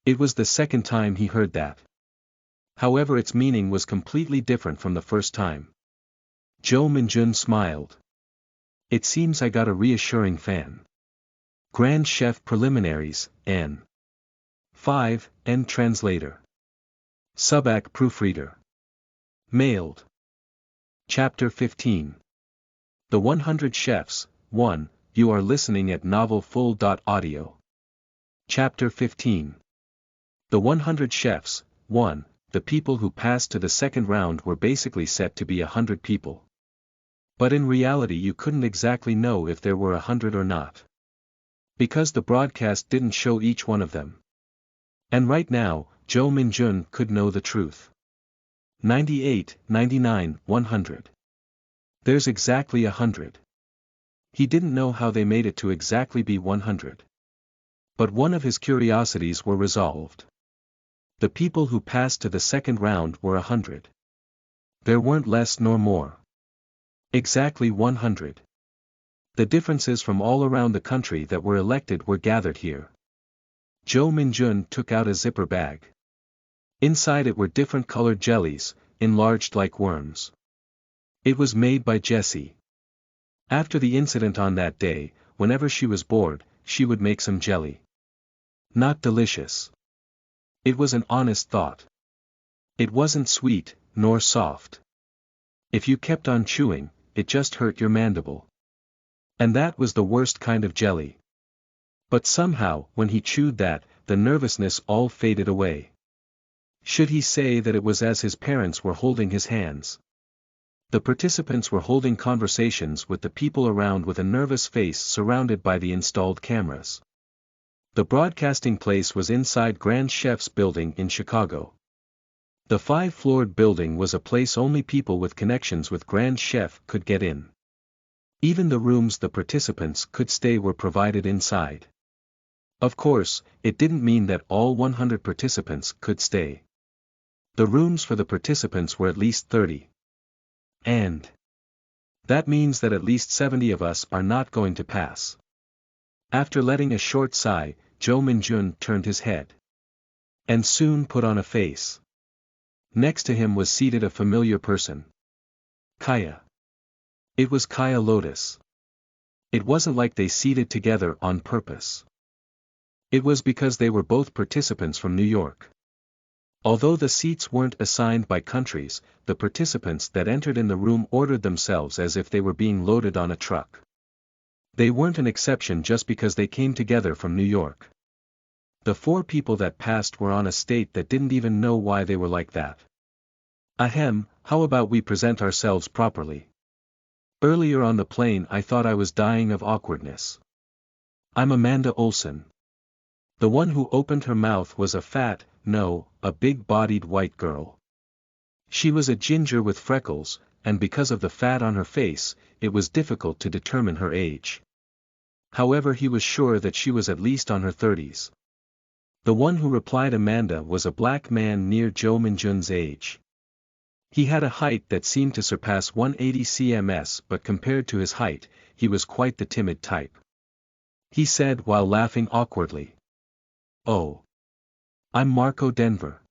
It was the second time he heard that. However, its meaning was completely different from the first time. Jo Min-jun smiled. It seems I got a reassuring fan. Grand Chef Preliminaries, N. 5, N Translator. Subak Proofreader. Mailed. Chapter 15. The 100 Chefs, 1, you are listening at novelfull.audio. Chapter 15. The 100 Chefs. 1. The people who passed to the second round were basically set to be 100 people. But in reality you couldn't exactly know if there were 100 or not. Because the broadcast didn't show each one of them. And right now, Jo Min-jun could know the truth. 98, 99, 100. There's exactly 100. He didn't know how they made it to exactly be 100. But one of his curiosities were resolved. The people who passed to the second round were 100. There weren't less nor more. Exactly 100. The differences from all around the country that were elected were gathered here. Jo Min-jun took out a zipper bag. Inside it were different colored jellies, enlarged like worms. It was made by Jessie. After the incident on that day, whenever she was bored, she would make some jelly. Not delicious. It was an honest thought. It wasn't sweet, nor soft. If you kept on chewing, it just hurt your mandible. And that was the worst kind of jelly. But somehow, when he chewed that, the nervousness all faded away. Should he say that it was as his parents were holding his hands? The participants were holding conversations with the people around with a nervous face surrounded by the installed cameras. The broadcasting place was inside Grand Chef's building in Chicago. The 5-floored building was a place only people with connections with Grand Chef could get in. Even the rooms the participants could stay were provided inside. Of course, it didn't mean that all 100 participants could stay. The rooms for the participants were at least 30. And that means that at least 70 of us are not going to pass. After letting a short sigh, Jo Min-jun turned his head. And soon put on a face. Next to him was seated a familiar person. Kaya. It was Kaya Lotus. It wasn't like they seated together on purpose. It was because they were both participants from New York. Although the seats weren't assigned by countries, the participants that entered in the room ordered themselves as if they were being loaded on a truck. They weren't an exception just because they came together from New York. The 4 people that passed were on a state that didn't even know why they were like that. Ahem, how about we present ourselves properly? Earlier on the plane I thought I was dying of awkwardness. I'm Amanda Olsen. The one who opened her mouth was a big-bodied white girl. She was a ginger with freckles, and because of the fat on her face, it was difficult to determine her age. However, he was sure that she was at least on her 30s. The one who replied Amanda was a black man near Jo Min-jun's age. He had a height that seemed to surpass 180 cms, but compared to his height, he was quite the timid type. He said while laughing awkwardly. Oh. I'm Marco Denver.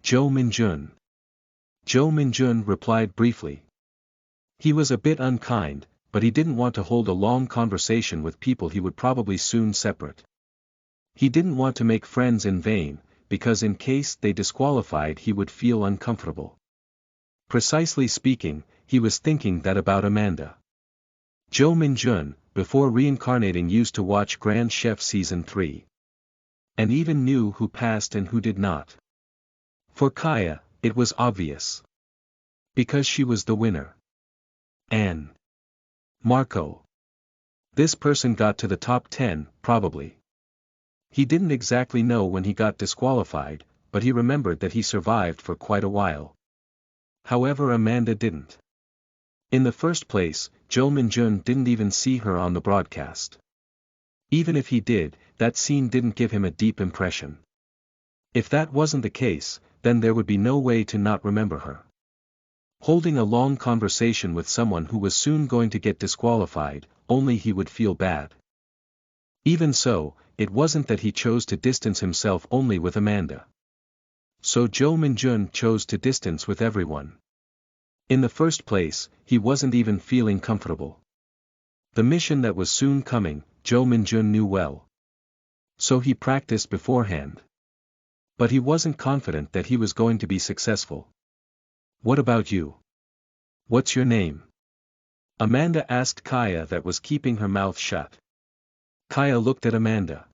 Jo Min-jun. Jo Min-jun replied briefly. He was a bit unkind, but he didn't want to hold a long conversation with people he would probably soon separate. He didn't want to make friends in vain, because in case they disqualified he would feel uncomfortable. Precisely speaking, he was thinking that about Amanda. Jo Min-jun, before reincarnating, used to watch Grand Chef Season 3. And even knew who passed and who did not. For Kaya, it was obvious. Because she was the winner. And Marco. This person got to the top 10, probably. He didn't exactly know when he got disqualified, but he remembered that he survived for quite a while. However, Amanda didn't. In the first place, Jo Min-jun didn't even see her on the broadcast. Even if he did, that scene didn't give him a deep impression. If that wasn't the case, then there would be no way to not remember her. Holding a long conversation with someone who was soon going to get disqualified, only he would feel bad. Even so, it wasn't that he chose to distance himself only with Amanda. So Jo Min-jun chose to distance with everyone. In the first place, he wasn't even feeling comfortable. The mission that was soon coming, Jo Min-jun knew well. So he practiced beforehand. But he wasn't confident that he was going to be successful. What about you? What's your name? Amanda asked Kaya that was keeping her mouth shut. Kaya looked at Amanda.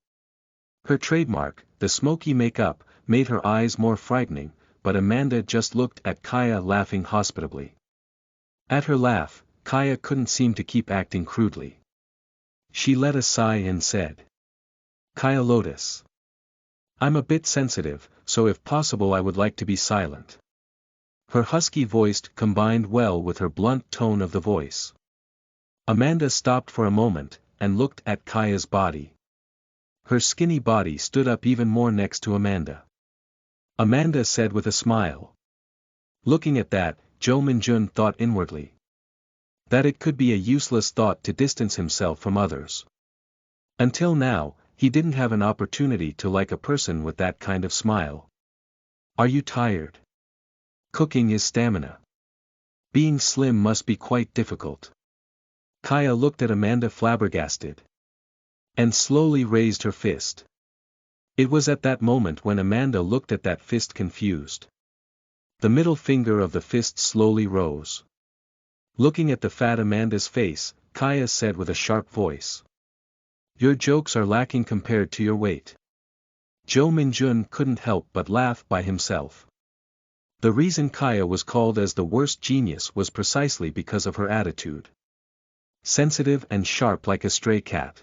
Her trademark, the smoky makeup, made her eyes more frightening, but Amanda just looked at Kaya laughing hospitably. At her laugh, Kaya couldn't seem to keep acting crudely. She let a sigh and said, "Kaya Lotus. I'm a bit sensitive, so if possible I would like to be silent." Her husky voice combined well with her blunt tone of the voice. Amanda stopped for a moment, and looked at Kaya's body. Her skinny body stood up even more next to Amanda. Amanda said with a smile. Looking at that, Jo Min-jun thought inwardly that it could be a useless thought to distance himself from others. Until now, he didn't have an opportunity to like a person with that kind of smile. Are you tired? Cooking is stamina. Being slim must be quite difficult. Kaya looked at Amanda flabbergasted. And slowly raised her fist. It was at that moment when Amanda looked at that fist confused. The middle finger of the fist slowly rose. Looking at the fat Amanda's face, Kaya said with a sharp voice. Your jokes are lacking compared to your weight. Jo Min-jun couldn't help but laugh by himself. The reason Kaya was called as the worst genius was precisely because of her attitude. Sensitive and sharp like a stray cat.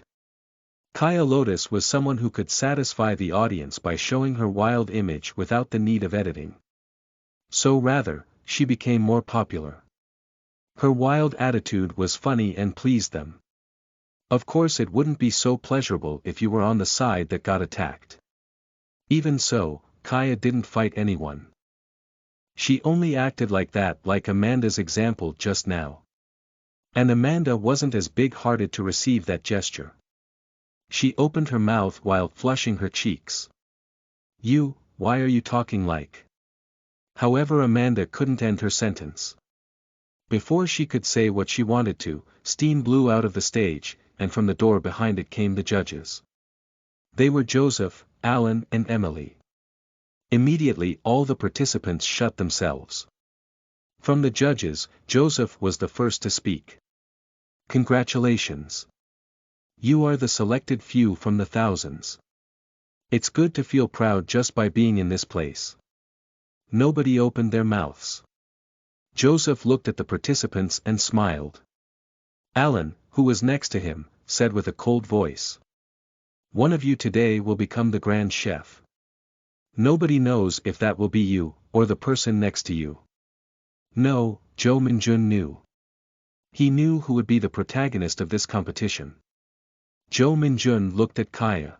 Kaya Lotus was someone who could satisfy the audience by showing her wild image without the need of editing. So rather, she became more popular. Her wild attitude was funny and pleased them. Of course it wouldn't be so pleasurable if you were on the side that got attacked. Even so, Kaya didn't fight anyone. She only acted like that, like Amanda's example just now. And Amanda wasn't as big-hearted to receive that gesture. She opened her mouth while flushing her cheeks. Why are you talking like? However, Amanda couldn't end her sentence. Before she could say what she wanted to, steam blew out of the stage, and from the door behind it came the judges. They were Joseph, Alan and Emily. Immediately all the participants shut themselves. From the judges, Joseph was the first to speak. Congratulations. You are the selected few from the thousands. It's good to feel proud just by being in this place. Nobody opened their mouths. Joseph looked at the participants and smiled. Alan, who was next to him, said with a cold voice. One of you today will become the Grand Chef. Nobody knows if that will be you, or the person next to you. No, Jo Min-jun knew. He knew who would be the protagonist of this competition. Jo Min-jun looked at Kaya.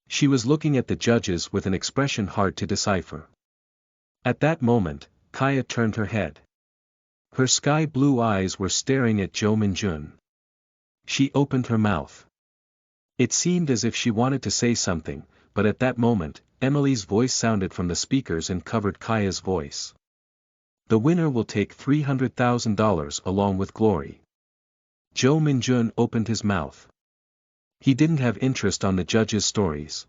She was looking at the judges with an expression hard to decipher. At that moment, Kaya turned her head. Her sky-blue eyes were staring at Jo Min-jun. She opened her mouth. It seemed as if she wanted to say something, but at that moment, Emily's voice sounded from the speakers and covered Kaya's voice. The winner will take $300,000 along with glory. Jo Min-jun opened his mouth. He didn't have interest on the judges' stories.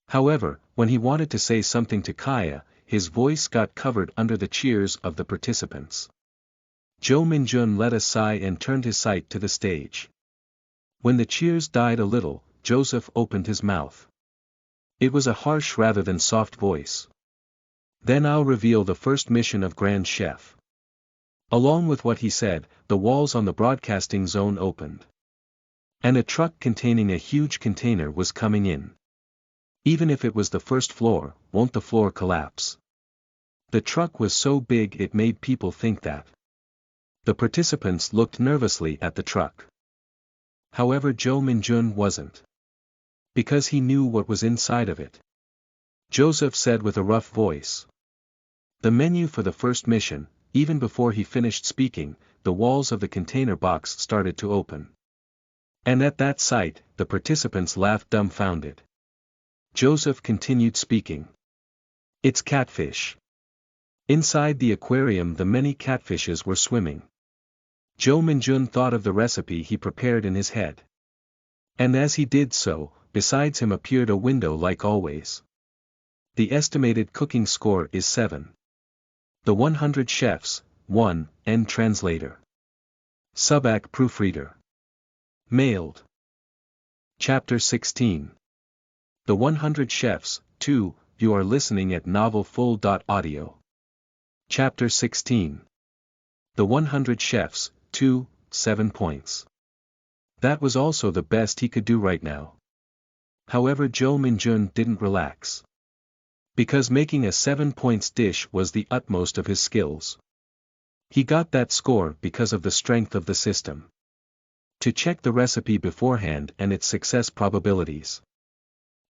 However, when he wanted to say something to Kaya, his voice got covered under the cheers of the participants. Jo Min-jun let a sigh and turned his sight to the stage. When the cheers died a little, Joseph opened his mouth. It was a harsh rather than soft voice. Then I'll reveal the first mission of Grand Chef. Along with what he said, the walls on the broadcasting zone opened. And a truck containing a huge container was coming in. Even if it was the first floor, won't the floor collapse? The truck was so big it made people think that. The participants looked nervously at the truck. However, Jo Min-jun wasn't. Because he knew what was inside of it. Joseph said with a rough voice. The menu for the first mission. Even before he finished speaking, the walls of the container box started to open. And at that sight, the participants laughed dumbfounded. Joseph continued speaking. It's catfish. Inside the aquarium the many catfishes were swimming. Jo Min-jun thought of the recipe he prepared in his head. And as he did so, besides him appeared a window like always. The estimated cooking score is 7. The 100 chefs, 1, end translator. Subak Proofreader. Mailed. Chapter 16. The 100 Chefs, 2, you are listening at novelfull.audio. Chapter 16. The 100 Chefs, 2, 7 points. That was also the best he could do right now. However, Jo Min-jun didn't relax. Because making a 7 points dish was the utmost of his skills. He got that score because of the strength of the system. To check the recipe beforehand and its success probabilities.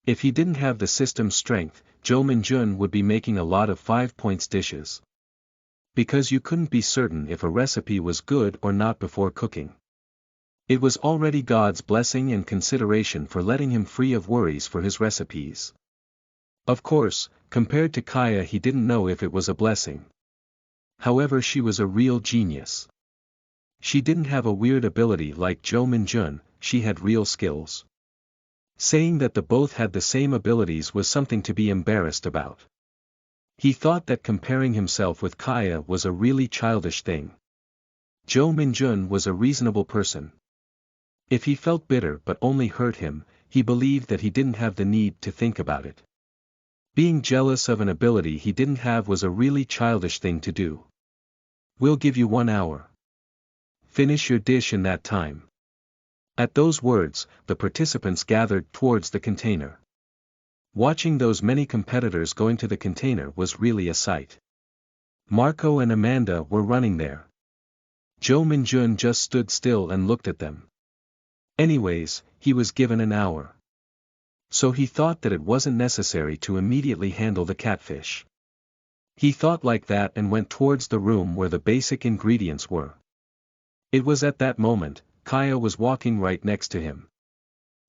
If he didn't have the system's strength, Jo Min-jun would be making a lot of 5 points dishes. Because you couldn't be certain if a recipe was good or not before cooking. It was already God's blessing and consideration for letting him free of worries for his recipes. Of course, compared to Kaya, he didn't know if it was a blessing. However, she was a real genius. She didn't have a weird ability like Jo Min-jun, she had real skills. Saying that the both had the same abilities was something to be embarrassed about. He thought that comparing himself with Kaya was a really childish thing. Jo Min-jun was a reasonable person. If he felt bitter but only hurt him, he believed that he didn't have the need to think about it. Being jealous of an ability he didn't have was a really childish thing to do. We'll give you 1 hour. Finish your dish in that time. At those words, the participants gathered towards the container. Watching those many competitors going to the container was really a sight. Marco and Amanda were running there. Jo Min-jun just stood still and looked at them. Anyways, he was given an hour. So he thought that it wasn't necessary to immediately handle the catfish. He thought like that and went towards the room where the basic ingredients were. It was at that moment, Kaya was walking right next to him.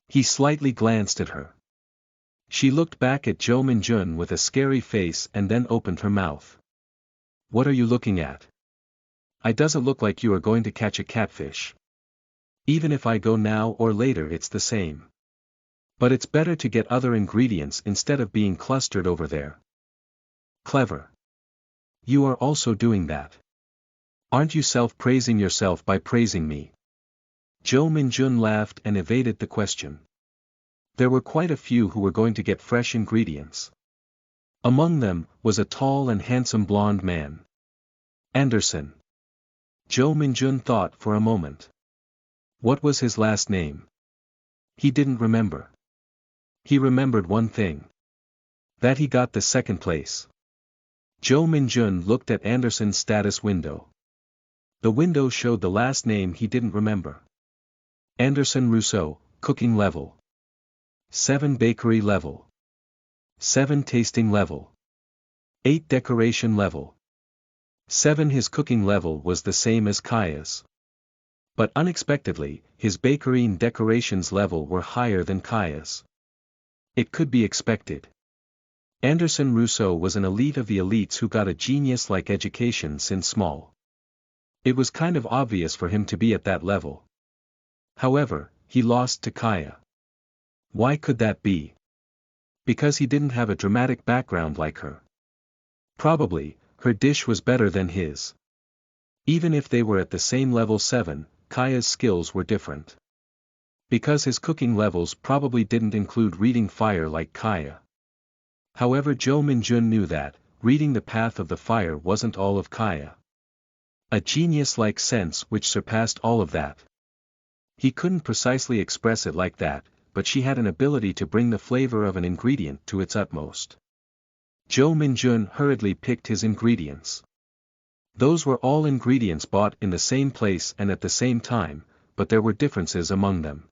He slightly glanced at her. She looked back at Jo Min-jun with a scary face and then opened her mouth. What are you looking at? It doesn't look like you are going to catch a catfish. Even if I go now or later it's the same. But it's better to get other ingredients instead of being clustered over there. Clever. You are also doing that. Aren't you self-praising yourself by praising me? Jo Min-jun laughed and evaded the question. There were quite a few who were going to get fresh ingredients. Among them was a tall and handsome blonde man. Anderson. Jo Min-jun thought for a moment. What was his last name? He didn't remember. He remembered one thing. That he got the second place. Jo Min-jun looked at Anderson's status window. The window showed the last name he didn't remember. Anderson Rousseau, cooking level. 7 bakery level. 7 tasting level. 8 decoration level. 7 his cooking level was the same as Kaya's. But unexpectedly, his bakery and decorations level were higher than Kaya's. It could be expected. Anderson Rousseau was an elite of the elites who got a genius-like education since small. It was kind of obvious for him to be at that level. However, he lost to Kaya. Why could that be? Because he didn't have a dramatic background like her. Probably, her dish was better than his. Even if they were at the same level 7, Kaya's skills were different. Because his cooking levels probably didn't include reading fire like Kaya. However, Jo Min-jun knew that, reading the path of the fire wasn't all of Kaya. A genius-like sense which surpassed all of that. He couldn't precisely express it like that, but she had an ability to bring the flavor of an ingredient to its utmost. Jo Min-jun hurriedly picked his ingredients. Those were all ingredients bought in the same place and at the same time, but there were differences among them.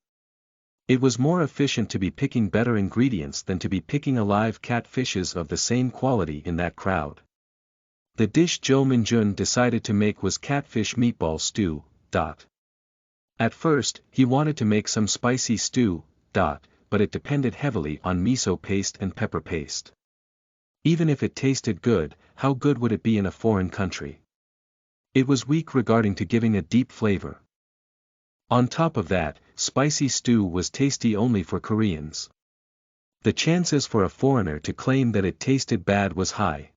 It was more efficient to be picking better ingredients than to be picking alive catfishes of the same quality in that crowd. The dish Jo Min-jun decided to make was catfish meatball stew. At first, he wanted to make some spicy stew, but it depended heavily on miso paste and pepper paste. Even if it tasted good, how good would it be in a foreign country? It was weak regarding to giving a deep flavor. On top of that, spicy stew was tasty only for Koreans. The chances for a foreigner to claim that it tasted bad was high.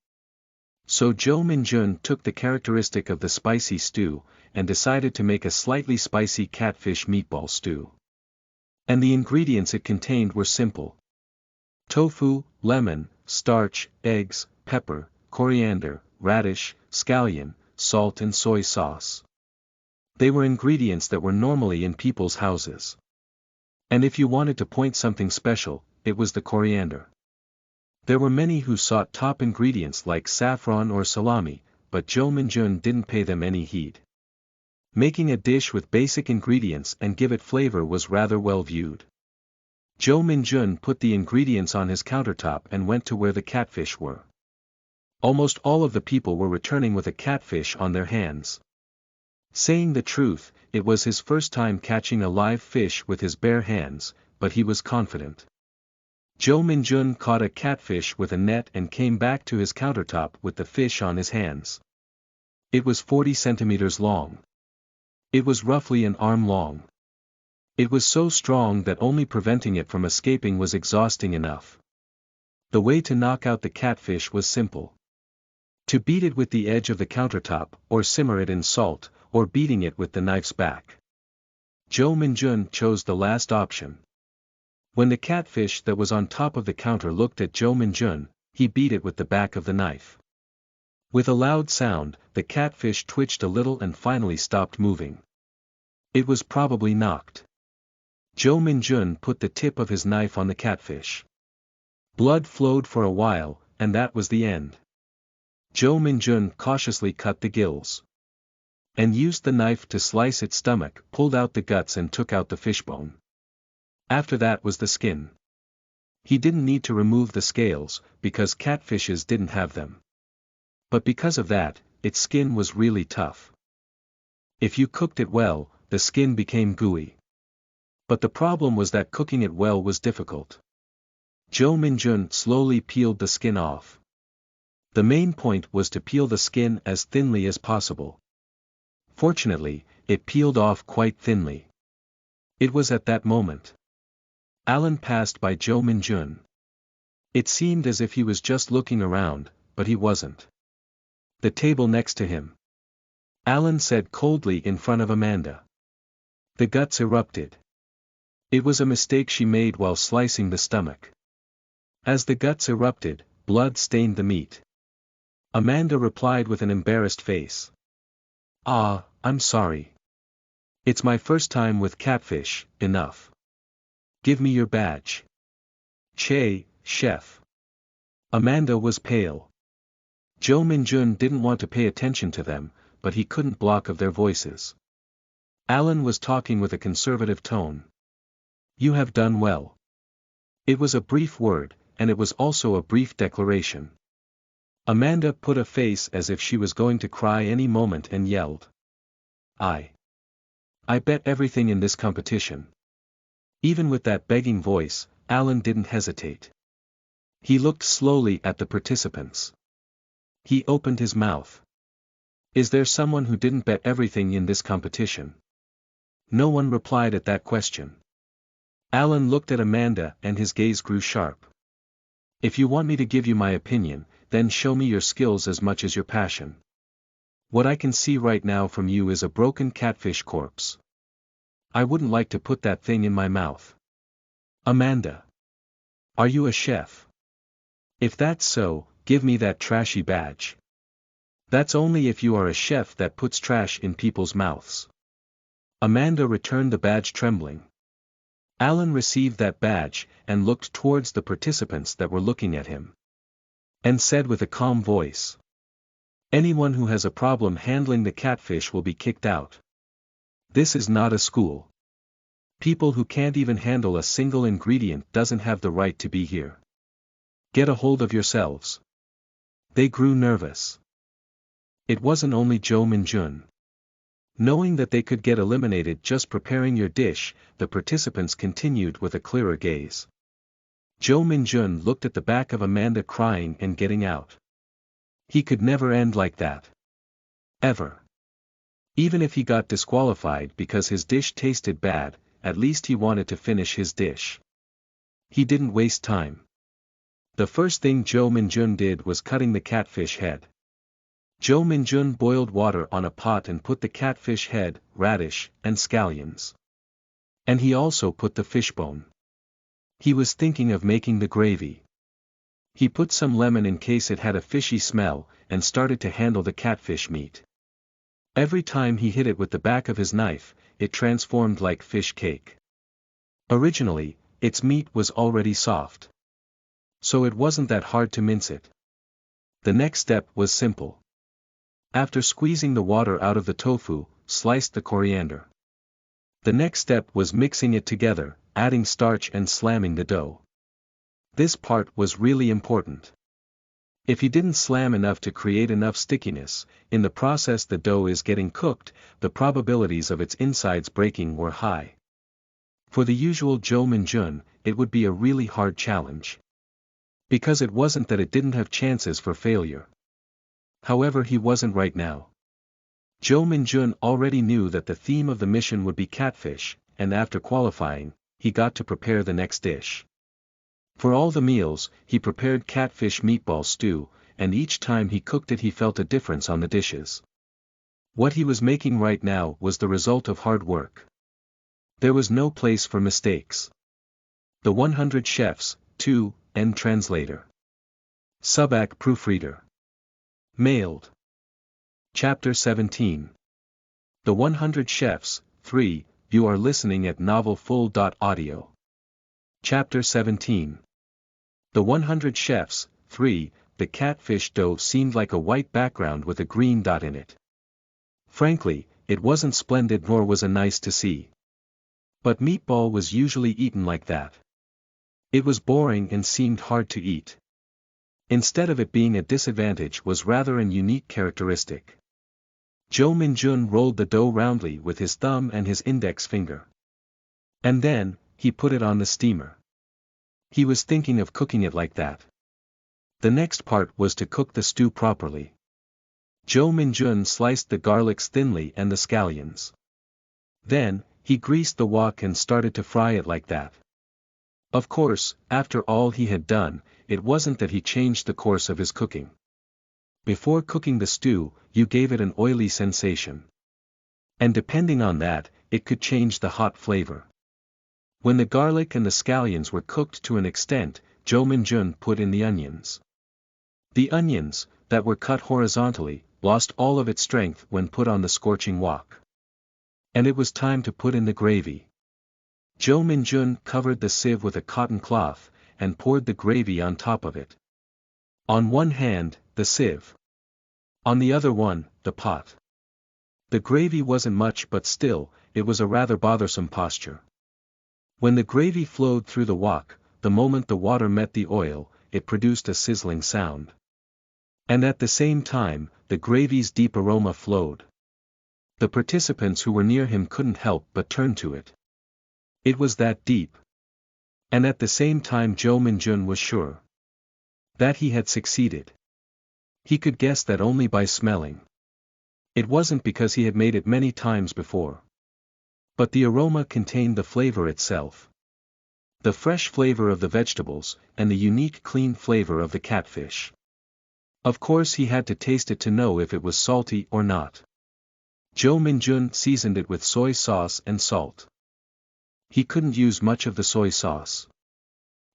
So Joe Minjun took the characteristic of the spicy stew, and decided to make a slightly spicy catfish meatball stew. And the ingredients it contained were simple. Tofu, lemon, starch, eggs, pepper, coriander, radish, scallion, salt and soy sauce. They were ingredients that were normally in people's houses. And if you wanted to point something special, it was the coriander. There were many who sought top ingredients like saffron or salami, but Joe Minjun didn't pay them any heed. Making a dish with basic ingredients and give it flavor was rather well viewed. Joe Minjun put the ingredients on his countertop and went to where the catfish were. Almost all of the people were returning with a catfish on their hands. Saying the truth, it was his first time catching a live fish with his bare hands, but he was confident. Joe Minjun caught a catfish with a net and came back to his countertop with the fish on his hands. It was 40 centimeters long. It was roughly an arm long. It was so strong that only preventing it from escaping was exhausting enough. The way to knock out the catfish was simple. To beat it with the edge of the countertop, or simmer it in salt, or beating it with the knife's back. Joe Minjun chose the last option. When the catfish that was on top of the counter looked at Joe Minjun, he beat it with the back of the knife. With a loud sound, the catfish twitched a little and finally stopped moving. It was probably knocked. Joe Minjun put the tip of his knife on the catfish. Blood flowed for a while, and that was the end. Joe Minjun cautiously cut the gills. And used the knife to slice its stomach, pulled out the guts and took out the fishbone. After that was the skin. He didn't need to remove the scales, because catfishes didn't have them. But because of that, its skin was really tough. If you cooked it well, the skin became gooey. But the problem was that cooking it well was difficult. Joe Minjun slowly peeled the skin off. The main point was to peel the skin as thinly as possible. Fortunately, it peeled off quite thinly. It was at that moment Alan passed by Joe Minjun. It seemed as if he was just looking around, but he wasn't. The table next to him. Alan said coldly in front of Amanda. The guts erupted. It was a mistake she made while slicing the stomach. As the guts erupted, blood stained the meat. Amanda replied with an embarrassed face. "Ah, I'm sorry. It's my first time with catfish, enough. Give me your badge." "Che, chef." Amanda was pale. Joe Minjun didn't want to pay attention to them, but he couldn't block of their voices. Alan was talking with a conservative tone. "You have done well." It was a brief word, and it was also a brief declaration. Amanda put a face as if she was going to cry any moment and yelled. I bet everything in this competition." Even with that begging voice, Alan didn't hesitate. He looked slowly at the participants. He opened his mouth. "Is there someone who didn't bet everything in this competition?" No one replied at that question. Alan looked at Amanda and his gaze grew sharp. "If you want me to give you my opinion, then show me your skills as much as your passion. What I can see right now from you is a broken catfish corpse. I wouldn't like to put that thing in my mouth." "Amanda. Are you a chef? If that's so, give me that trashy badge." "That's only if you are a chef that puts trash in people's mouths." Amanda returned the badge trembling. Alan received that badge, and looked towards the participants that were looking at him. And said with a calm voice. "Anyone who has a problem handling the catfish will be kicked out. This is not a school. People who can't even handle a single ingredient doesn't have the right to be here. Get a hold of yourselves." They grew nervous. It wasn't only Joe Minjun. Knowing that they could get eliminated just preparing your dish, the participants continued with a clearer gaze. Joe Minjun looked at the back of Amanda crying and getting out. He could never end like that. Ever. Even if he got disqualified because his dish tasted bad, at least he wanted to finish his dish. He didn't waste time. The first thing Joe Minjun did was cutting the catfish head. Joe Minjun boiled water on a pot and put the catfish head, radish, and scallions. And he also put the fishbone. He was thinking of making the gravy. He put some lemon in case it had a fishy smell, and started to handle the catfish meat. Every time he hit it with the back of his knife, it transformed like fish cake. Originally, its meat was already soft. So it wasn't that hard to mince it. The next step was simple. After squeezing the water out of the tofu, sliced the coriander. The next step was mixing it together, adding starch and slamming the dough. This part was really important. If you didn't slam enough to create enough stickiness, in the process the dough is getting cooked, the probabilities of its insides breaking were high. For the usual Joe Minjun, it would be a really hard challenge. Because it wasn't that it didn't have chances for failure. However, he wasn't right now. Joe Minjun already knew that the theme of the mission would be catfish, and after qualifying, he got to prepare the next dish. For all the meals, he prepared catfish meatball stew, and each time he cooked it he felt a difference on the dishes. What he was making right now was the result of hard work. There was no place for mistakes. The 100 Chefs, 2, End Translator. Subak Proofreader. Mailed. Chapter 17. The 100 Chefs, 3, you are listening at novelfull.audio. Chapter 17. The 100 Chefs, 3, the catfish dough seemed like a white background with a green dot in it. Frankly, it wasn't splendid nor was it nice to see. But meatball was usually eaten like that. It was boring and seemed hard to eat. Instead of it being a disadvantage was rather an unique characteristic. Joe Minjun rolled the dough roundly with his thumb and his index finger. And then, he put it on the steamer. He was thinking of cooking it like that. The next part was to cook the stew properly. Joe Minjun sliced the garlics thinly and the scallions. Then, he greased the wok and started to fry it like that. Of course, after all he had done, it wasn't that he changed the course of his cooking. Before cooking the stew, you gave it an oily sensation. And depending on that, it could change the hot flavor. When the garlic and the scallions were cooked to an extent, Joe Minjun put in the onions. The onions, that were cut horizontally, lost all of its strength when put on the scorching wok. And it was time to put in the gravy. Joe Minjun covered the sieve with a cotton cloth, and poured the gravy on top of it. On one hand, the sieve. On the other one, the pot. The gravy wasn't much but still, it was a rather bothersome posture. When the gravy flowed through the wok, the moment the water met the oil, it produced a sizzling sound. And at the same time, the gravy's deep aroma flowed. The participants who were near him couldn't help but turn to it. It was that deep. And at the same time Joe Minjun was sure that he had succeeded. He could guess that only by smelling. It wasn't because he had made it many times before. But the aroma contained the flavor itself. The fresh flavor of the vegetables, and the unique clean flavor of the catfish. Of course he had to taste it to know if it was salty or not. Joe Minjun seasoned it with soy sauce and salt. He couldn't use much of the soy sauce.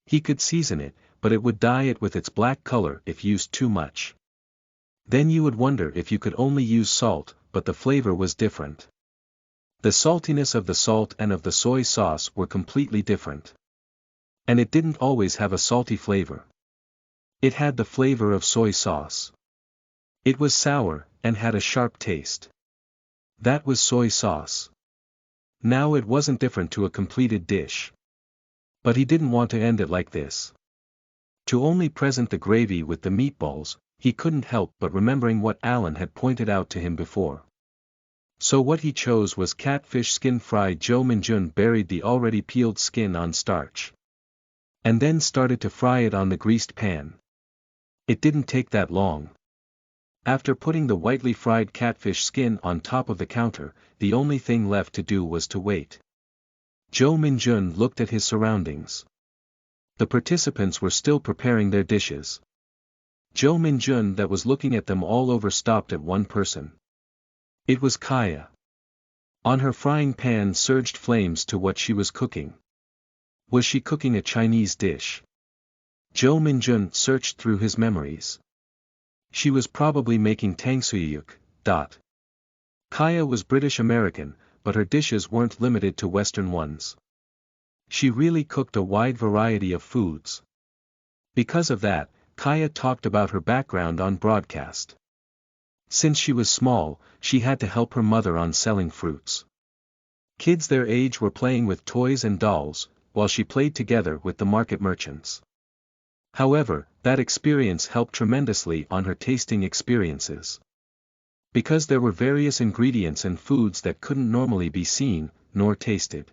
He could season it, but it would dye it with its black color if used too much. Then you would wonder if you could only use salt, but the flavor was different. The saltiness of the salt and of the soy sauce were completely different. And it didn't always have a salty flavor. It had the flavor of soy sauce. It was sour, and had a sharp taste. That was soy sauce. Now it wasn't different to a completed dish. But he didn't want to end it like this. To only present the gravy with the meatballs, he couldn't help but remembering what Alan had pointed out to him before. So what he chose was catfish skin fried. Joe Minjun buried the already peeled skin on starch. And then started to fry it on the greased pan. It didn't take that long. After putting the whitely fried catfish skin on top of the counter, the only thing left to do was to wait. Joe Minjun looked at his surroundings. The participants were still preparing their dishes. Jo Min-jun that was looking at them all over stopped at one person. It was Kaya. On her frying pan surged flames to what she was cooking. Was she cooking a Chinese dish? Jo Min-jun searched through his memories. She was probably making tangsuyuk. Kaya was British American, but her dishes weren't limited to Western ones. She really cooked a wide variety of foods. Because of that, Kaya talked about her background on broadcast. Since she was small, she had to help her mother on selling fruits. Kids their age were playing with toys and dolls, while she played together with the market merchants. However, that experience helped tremendously on her tasting experiences. Because there were various ingredients and foods that couldn't normally be seen, nor tasted.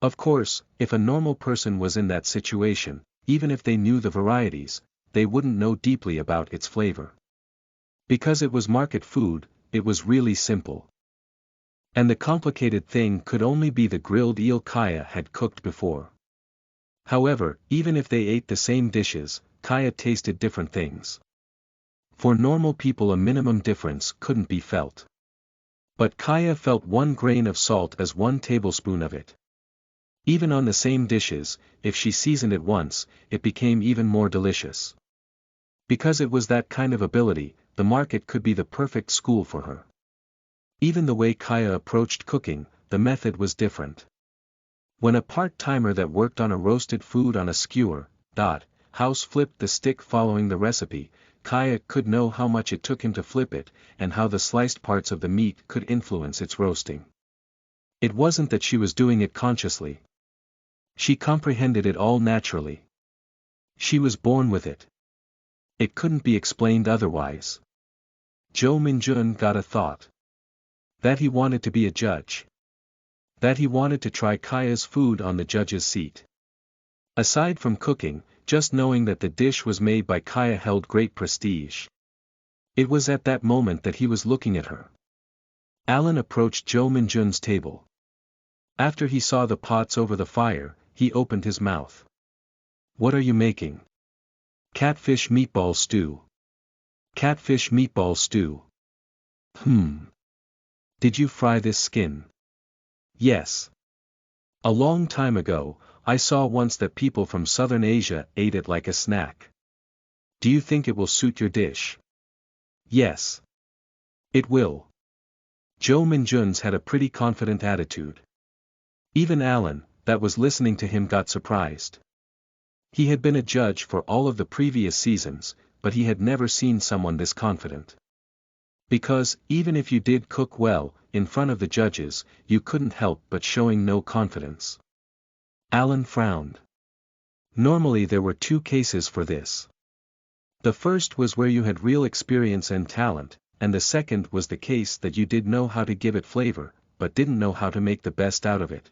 Of course, if a normal person was in that situation, even if they knew the varieties, they wouldn't know deeply about its flavor. Because it was market food, it was really simple. And the complicated thing could only be the grilled eel Kaya had cooked before. However, even if they ate the same dishes, Kaya tasted different things. For normal people a minimum difference couldn't be felt. But Kaya felt 1 grain of salt as 1 tablespoon of it. Even on the same dishes, if she seasoned it once, it became even more delicious. Because it was that kind of ability, the market could be the perfect school for her. Even the way Kaya approached cooking, the method was different. When a part-timer that worked on a roasted food on a skewer, house flipped the stick following the recipe, Kaya could know how much it took him to flip it, and how the sliced parts of the meat could influence its roasting. It wasn't that she was doing it consciously. She comprehended it all naturally. She was born with it. It couldn't be explained otherwise. Jo Min-jun got a thought. That he wanted to be a judge. That he wanted to try Kaya's food on the judge's seat. Aside from cooking, just knowing that the dish was made by Kaya held great prestige. It was at that moment that he was looking at her. Alan approached Jo Min-jun's table. After he saw the pots over the fire, he opened his mouth. What are you making? Catfish meatball stew. Catfish meatball stew. Did you fry this skin? Yes. A long time ago, I saw once that people from Southern Asia ate it like a snack. Do you think it will suit your dish? Yes. It will. Jo Min-jun's had a pretty confident attitude. Even Alan, that was listening to him got surprised. He had been a judge for all of the previous seasons, but he had never seen someone this confident. Because, even if you did cook well, in front of the judges, you couldn't help but showing no confidence. Alan frowned. Normally there were 2 cases for this. The first was where you had real experience and talent, and the second was the case that you did know how to give it flavor, but didn't know how to make the best out of it.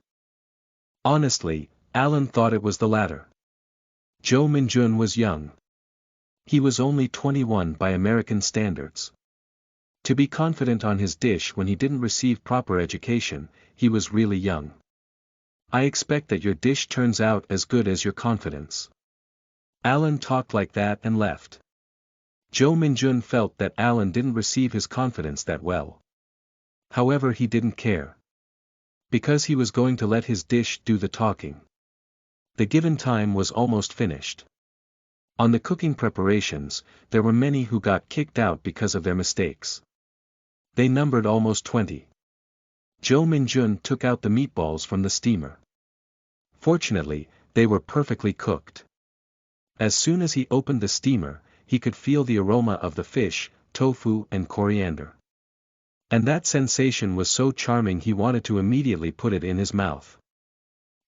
Honestly, Alan thought it was the latter. Jo Min-jun was young. He was only 21 by American standards. To be confident on his dish when he didn't receive proper education, he was really young. I expect that your dish turns out as good as your confidence. Alan talked like that and left. Jo Min-jun felt that Alan didn't receive his confidence that well. However, he didn't care. Because he was going to let his dish do the talking. The given time was almost finished. On the cooking preparations, there were many who got kicked out because of their mistakes. They numbered almost 20. Jo Min-jun took out the meatballs from the steamer. Fortunately, they were perfectly cooked. As soon as he opened the steamer, he could feel the aroma of the fish, tofu and coriander. And that sensation was so charming he wanted to immediately put it in his mouth.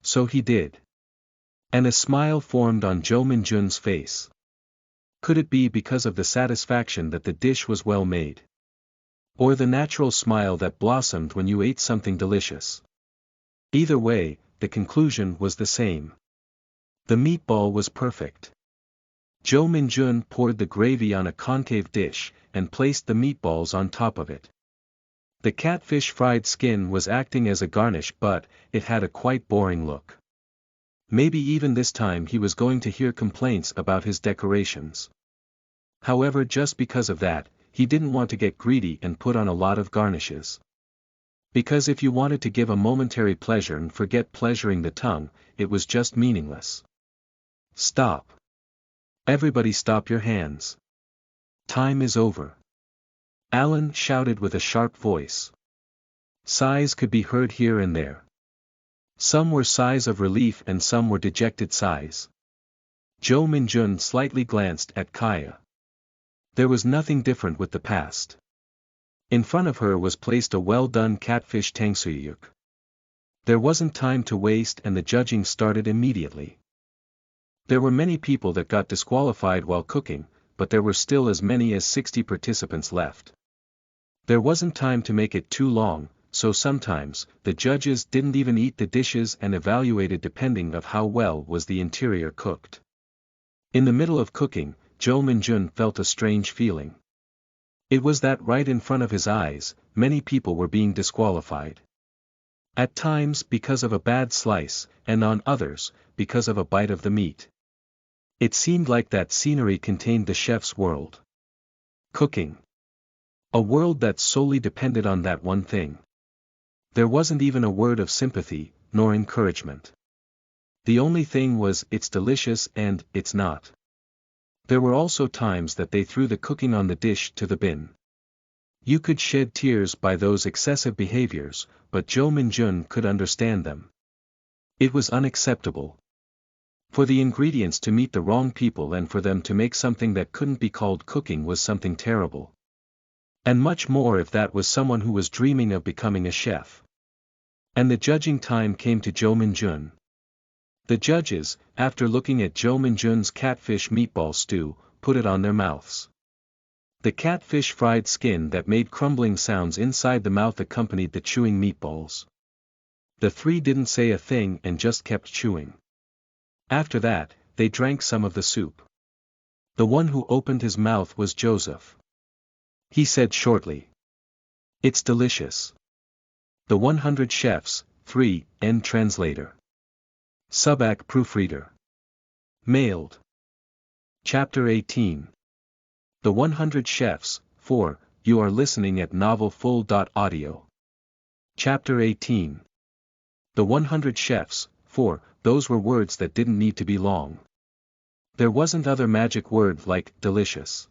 So he did. And a smile formed on Jo Min-jun's face. Could it be because of the satisfaction that the dish was well made? Or the natural smile that blossomed when you ate something delicious? Either way, the conclusion was the same. The meatball was perfect. Jo Min-jun poured the gravy on a concave dish, and placed the meatballs on top of it. The catfish fried skin was acting as a garnish, but it had a quite boring look. Maybe even this time he was going to hear complaints about his decorations. However, just because of that, he didn't want to get greedy and put on a lot of garnishes. Because if you wanted to give a momentary pleasure and forget pleasuring the tongue, it was just meaningless. Stop. Everybody stop your hands. Time is over. Alan shouted with a sharp voice. Sighs could be heard here and there. Some were sighs of relief and some were dejected sighs. Jo Min-jun slightly glanced at Kaya. There was nothing different with the past. In front of her was placed a well-done catfish ttangsuyuk. There wasn't time to waste and the judging started immediately. There were many people that got disqualified while cooking, but there were still as many as 60 participants left. There wasn't time to make it too long, so sometimes, the judges didn't even eat the dishes and evaluated depending of how well was the interior cooked. In the middle of cooking, Jo Min-jun felt a strange feeling. It was that right in front of his eyes, many people were being disqualified. At times because of a bad slice, and on others, because of a bite of the meat. It seemed like that scenery contained the chef's world. Cooking. A world that solely depended on that one thing. There wasn't even a word of sympathy, nor encouragement. The only thing was, it's delicious and, it's not. There were also times that they threw the cooking on the dish to the bin. You could shed tears by those excessive behaviors, but Jo Min-jun could understand them. It was unacceptable. For the ingredients to meet the wrong people and for them to make something that couldn't be called cooking was something terrible. And much more if that was someone who was dreaming of becoming a chef. And the judging time came to Jo Min-jun. The judges, after looking at Jo Min-jun's catfish meatball stew, put it on their mouths. The catfish fried skin that made crumbling sounds inside the mouth accompanied the chewing meatballs. The three didn't say a thing and just kept chewing. After that, they drank some of the soup. The one who opened his mouth was Joseph. He said shortly. It's delicious. The 100 chefs, 3, end translator. Subak proofreader. Mailed. Chapter 18. The 100 Chefs, 4, you are listening at novelfull.audio. Chapter 18. The 100 Chefs, 4, those were words that didn't need to be long. There wasn't other magic word like delicious.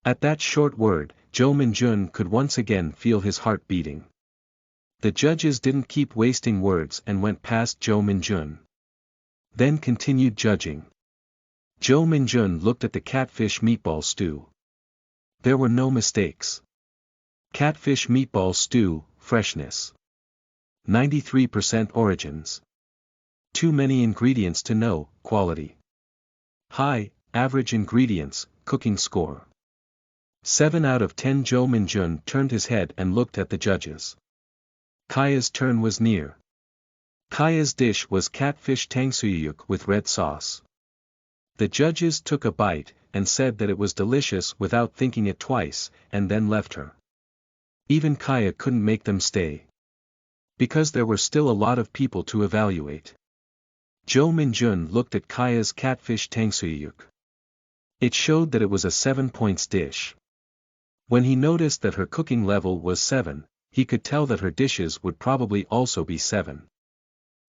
At that short word, Jo Min-jun could once again feel his heart beating. The judges didn't keep wasting words and went past Jo Min-jun. Then continued judging. Jo Min-jun looked at the catfish meatball stew. There were no mistakes. Catfish meatball stew, freshness. 93% origins. Too many ingredients to know, quality. High, average ingredients, cooking score. 7 out of 10. Jo Min-jun turned his head and looked at the judges. Kaya's turn was near. Kaya's dish was catfish ttangsuyuk with red sauce. The judges took a bite, and said that it was delicious without thinking it twice, and then left her. Even Kaya couldn't make them stay. Because there were still a lot of people to evaluate. Jo Min-jun looked at Kaya's catfish ttangsuyuk. It showed that it was a 7 points dish. When he noticed that her cooking level was 7, he could tell that her dishes would probably also be 7.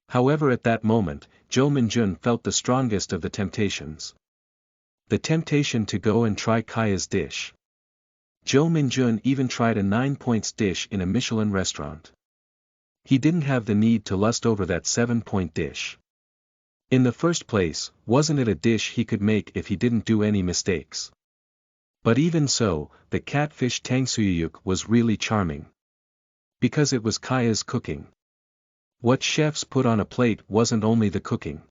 However, at that moment, Jo Min-jun felt the strongest of the temptations. The temptation to go and try Kaya's dish. Jo Min-jun even tried a 9 points dish in a Michelin restaurant. He didn't have the need to lust over that 7-point dish. In the first place, wasn't it a dish he could make if he didn't do any mistakes? But even so, the catfish ttangsuyuk was really charming. Because it was Kaya's cooking. What chefs put on a plate wasn't only the cooking.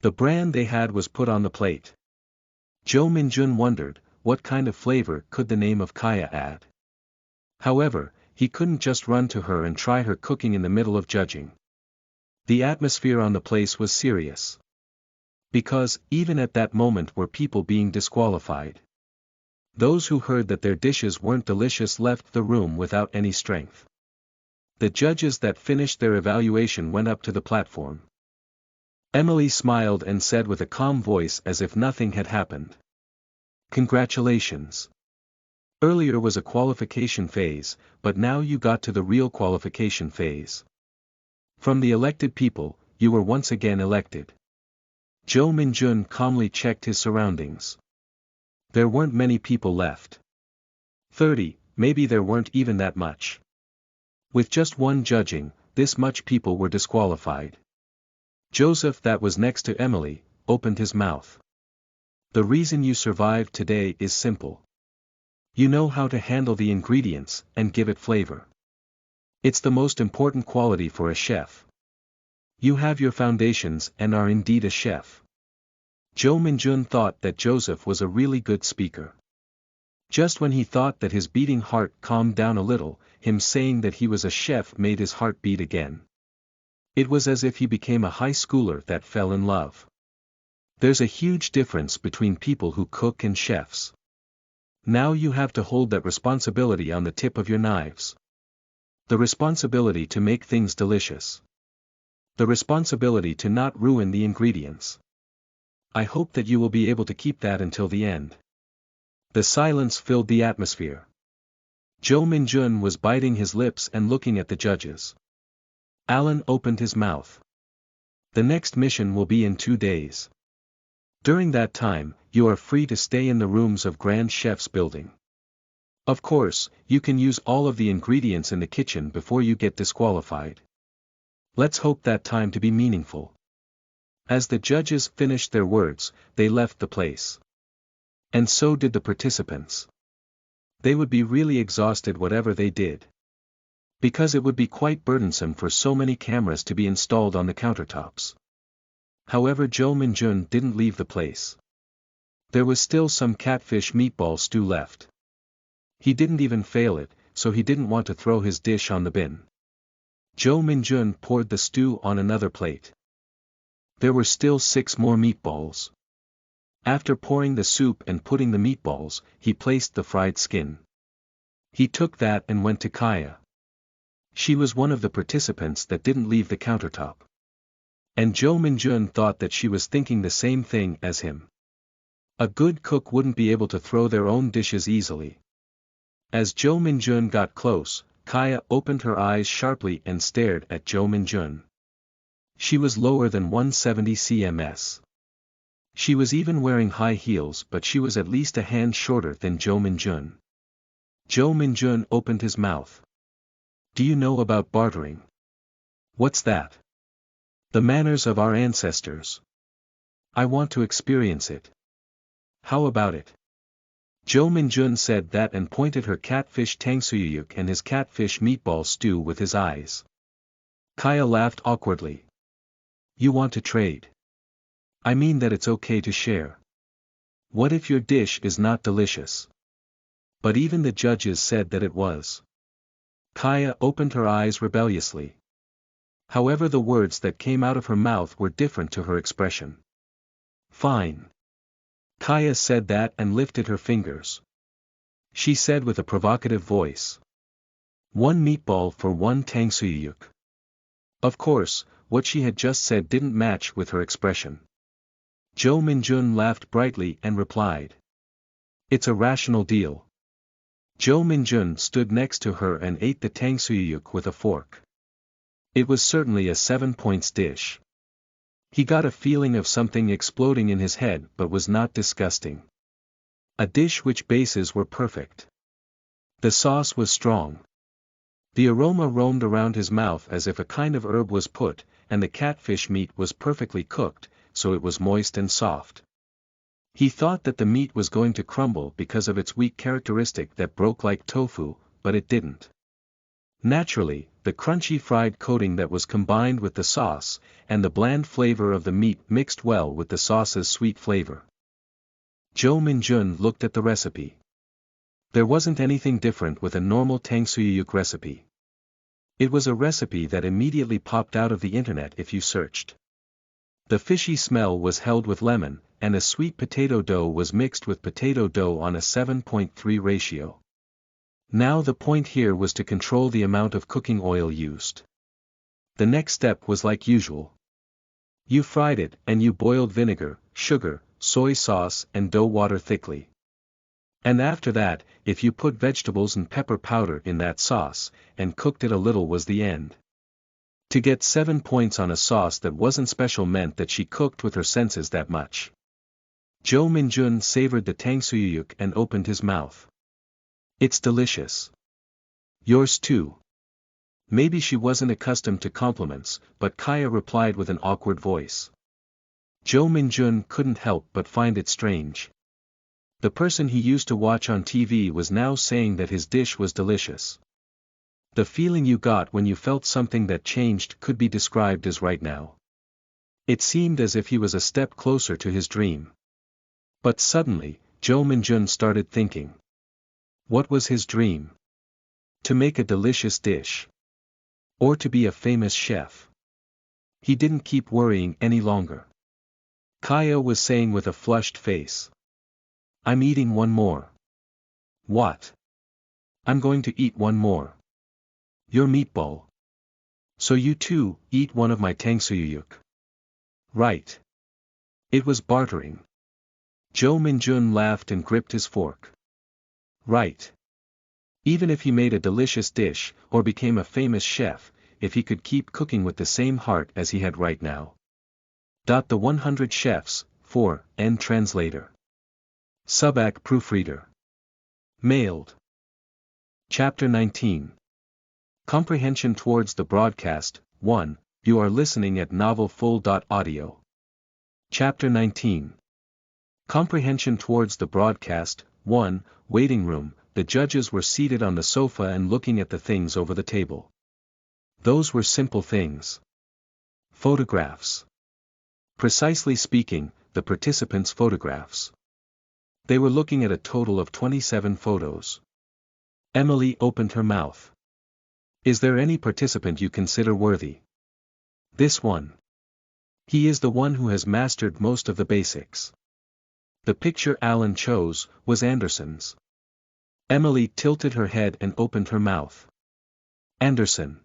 The brand they had was put on the plate. Jo Min-jun wondered, what kind of flavor could the name of Kaya add? However, he couldn't just run to her and try her cooking in the middle of judging. The atmosphere on the place was serious. Because, even at that moment were people being disqualified. Those who heard that their dishes weren't delicious left the room without any strength. The judges that finished their evaluation went up to the platform. Emily smiled and said with a calm voice as if nothing had happened. Congratulations. Earlier was a qualification phase, but now you got to the real qualification phase. From the elected people, you were once again elected. Jo Min-jun calmly checked his surroundings. There weren't many people left. 30, maybe there weren't even that much. With just one judging, this much people were disqualified. Joseph, that was next to Emily, opened his mouth. The reason you survived today is simple. You know how to handle the ingredients and give it flavor. It's the most important quality for a chef. You have your foundations and are indeed a chef. Jo Min-jun thought that Joseph was a really good speaker. Just when he thought that his beating heart calmed down a little, him saying that he was a chef made his heart beat again. It was as if he became a high schooler that fell in love. There's a huge difference between people who cook and chefs. Now you have to hold that responsibility on the tip of your knives. The responsibility to make things delicious. The responsibility to not ruin the ingredients. I hope that you will be able to keep that until the end. The silence filled the atmosphere. Jo Min-jun was biting his lips and looking at the judges. Alan opened his mouth. The next mission will be in 2 days. During that time, you are free to stay in the rooms of Grand Chef's building. Of course, you can use all of the ingredients in the kitchen before you get disqualified. Let's hope that time to be meaningful. As the judges finished their words, they left the place. And so did the participants. They would be really exhausted whatever they did. Because it would be quite burdensome for so many cameras to be installed on the countertops. However, Jo Min-jun didn't leave the place. There was still some catfish meatball stew left. He didn't even fail it, so he didn't want to throw his dish on the bin. Jo Min-jun poured the stew on another plate. There were still 6 more meatballs. After pouring the soup and putting the meatballs, he placed the fried skin. He took that and went to Kaya. She was one of the participants that didn't leave the countertop. And Jo Min-jun thought that she was thinking the same thing as him. A good cook wouldn't be able to throw their own dishes easily. As Jo Min-jun got close, Kaya opened her eyes sharply and stared at Jo Min-jun. She was lower than 170 cms. She was even wearing high heels, but she was at least a hand shorter than Jo Min-jun. Jo Min-jun opened his mouth. Do you know about bartering? What's that? The manners of our ancestors. I want to experience it. How about it? Jo Min-jun said that and pointed her catfish tangsuyuk and his catfish meatball stew with his eyes. Kaya laughed awkwardly. You want to trade? I mean that it's okay to share. What if your dish is not delicious? But even the judges said that it was. Kaya opened her eyes rebelliously. However, the words that came out of her mouth were different to her expression. Fine. Kaya said that and lifted her fingers. She said with a provocative voice. 1 meatball for 1 tangsuyuk. Of course, what she had just said didn't match with her expression. Jo Min-jun laughed brightly and replied. It's a rational deal. Jo Min-jun stood next to her and ate the tangsuyuk with a fork. It was certainly a 7-point dish. He got a feeling of something exploding in his head but was not disgusting. A dish which bases were perfect. The sauce was strong. The aroma roamed around his mouth as if a kind of herb was put, and the catfish meat was perfectly cooked, so it was moist and soft. He thought that the meat was going to crumble because of its weak characteristic that broke like tofu, but it didn't. Naturally, the crunchy fried coating that was combined with the sauce, and the bland flavor of the meat mixed well with the sauce's sweet flavor. Jo Min-jun looked at the recipe. There wasn't anything different with a normal tangsuyuk recipe. It was a recipe that immediately popped out of the internet if you searched. The fishy smell was held with lemon, and a sweet potato dough was mixed with potato dough on a 7.3 ratio. Now the point here was to control the amount of cooking oil used. The next step was like usual. You fried it and you boiled vinegar, sugar, soy sauce and dough water thickly. And after that, if you put vegetables and pepper powder in that sauce, and cooked it a little was the end. To get 7 points on a sauce that wasn't special meant that she cooked with her senses that much. Jo Min-jun savored the tangsuyuk and opened his mouth. It's delicious. Yours too. Maybe she wasn't accustomed to compliments, but Kaya replied with an awkward voice. Jo Min-jun couldn't help but find it strange. The person he used to watch on TV was now saying that his dish was delicious. The feeling you got when you felt something that changed could be described as right now. It seemed as if he was a step closer to his dream. But suddenly, Jo Min-jun started thinking. What was his dream? To make a delicious dish. Or to be a famous chef. He didn't keep worrying any longer. Kaya was saying with a flushed face. I'm eating one more. What? I'm going to eat one more. Your meatball. So you too, eat one of my tangsuyuk. Right. It was bartering. Jo Min-jun laughed and gripped his fork. Right. Even if he made a delicious dish, or became a famous chef, if he could keep cooking with the same heart as he had right now. The 100 Chefs, 4, End Translator. Subak Proofreader. Mailed. Chapter 19. Comprehension towards the broadcast. 1. You are listening at novelfull.audio. Chapter 19. Comprehension towards the broadcast. 1. Waiting room. The judges were seated on the sofa and looking at the things over the table. Those were simple things. Photographs. Precisely speaking, the participants' photographs. They were looking at a total of 27 photos. Emily opened her mouth. Is there any participant you consider worthy? This one. He is the one who has mastered most of the basics. The picture Alan chose was Anderson's. Emily tilted her head and opened her mouth. Anderson.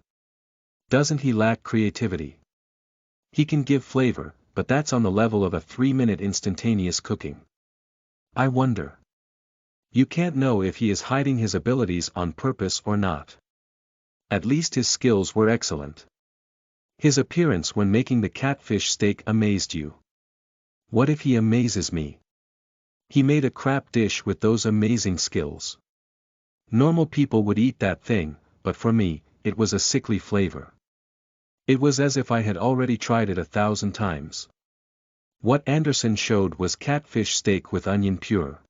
Doesn't he lack creativity? He can give flavor, but that's on the level of a 3-minute instantaneous cooking. I wonder. You can't know if he is hiding his abilities on purpose or not. At least his skills were excellent. His appearance when making the catfish steak amazed you. What if he amazes me? He made a crap dish with those amazing skills. Normal people would eat that thing, but for me, it was a sickly flavor. It was as if I had already tried it 1,000 times. What Anderson showed was catfish steak with onion pure.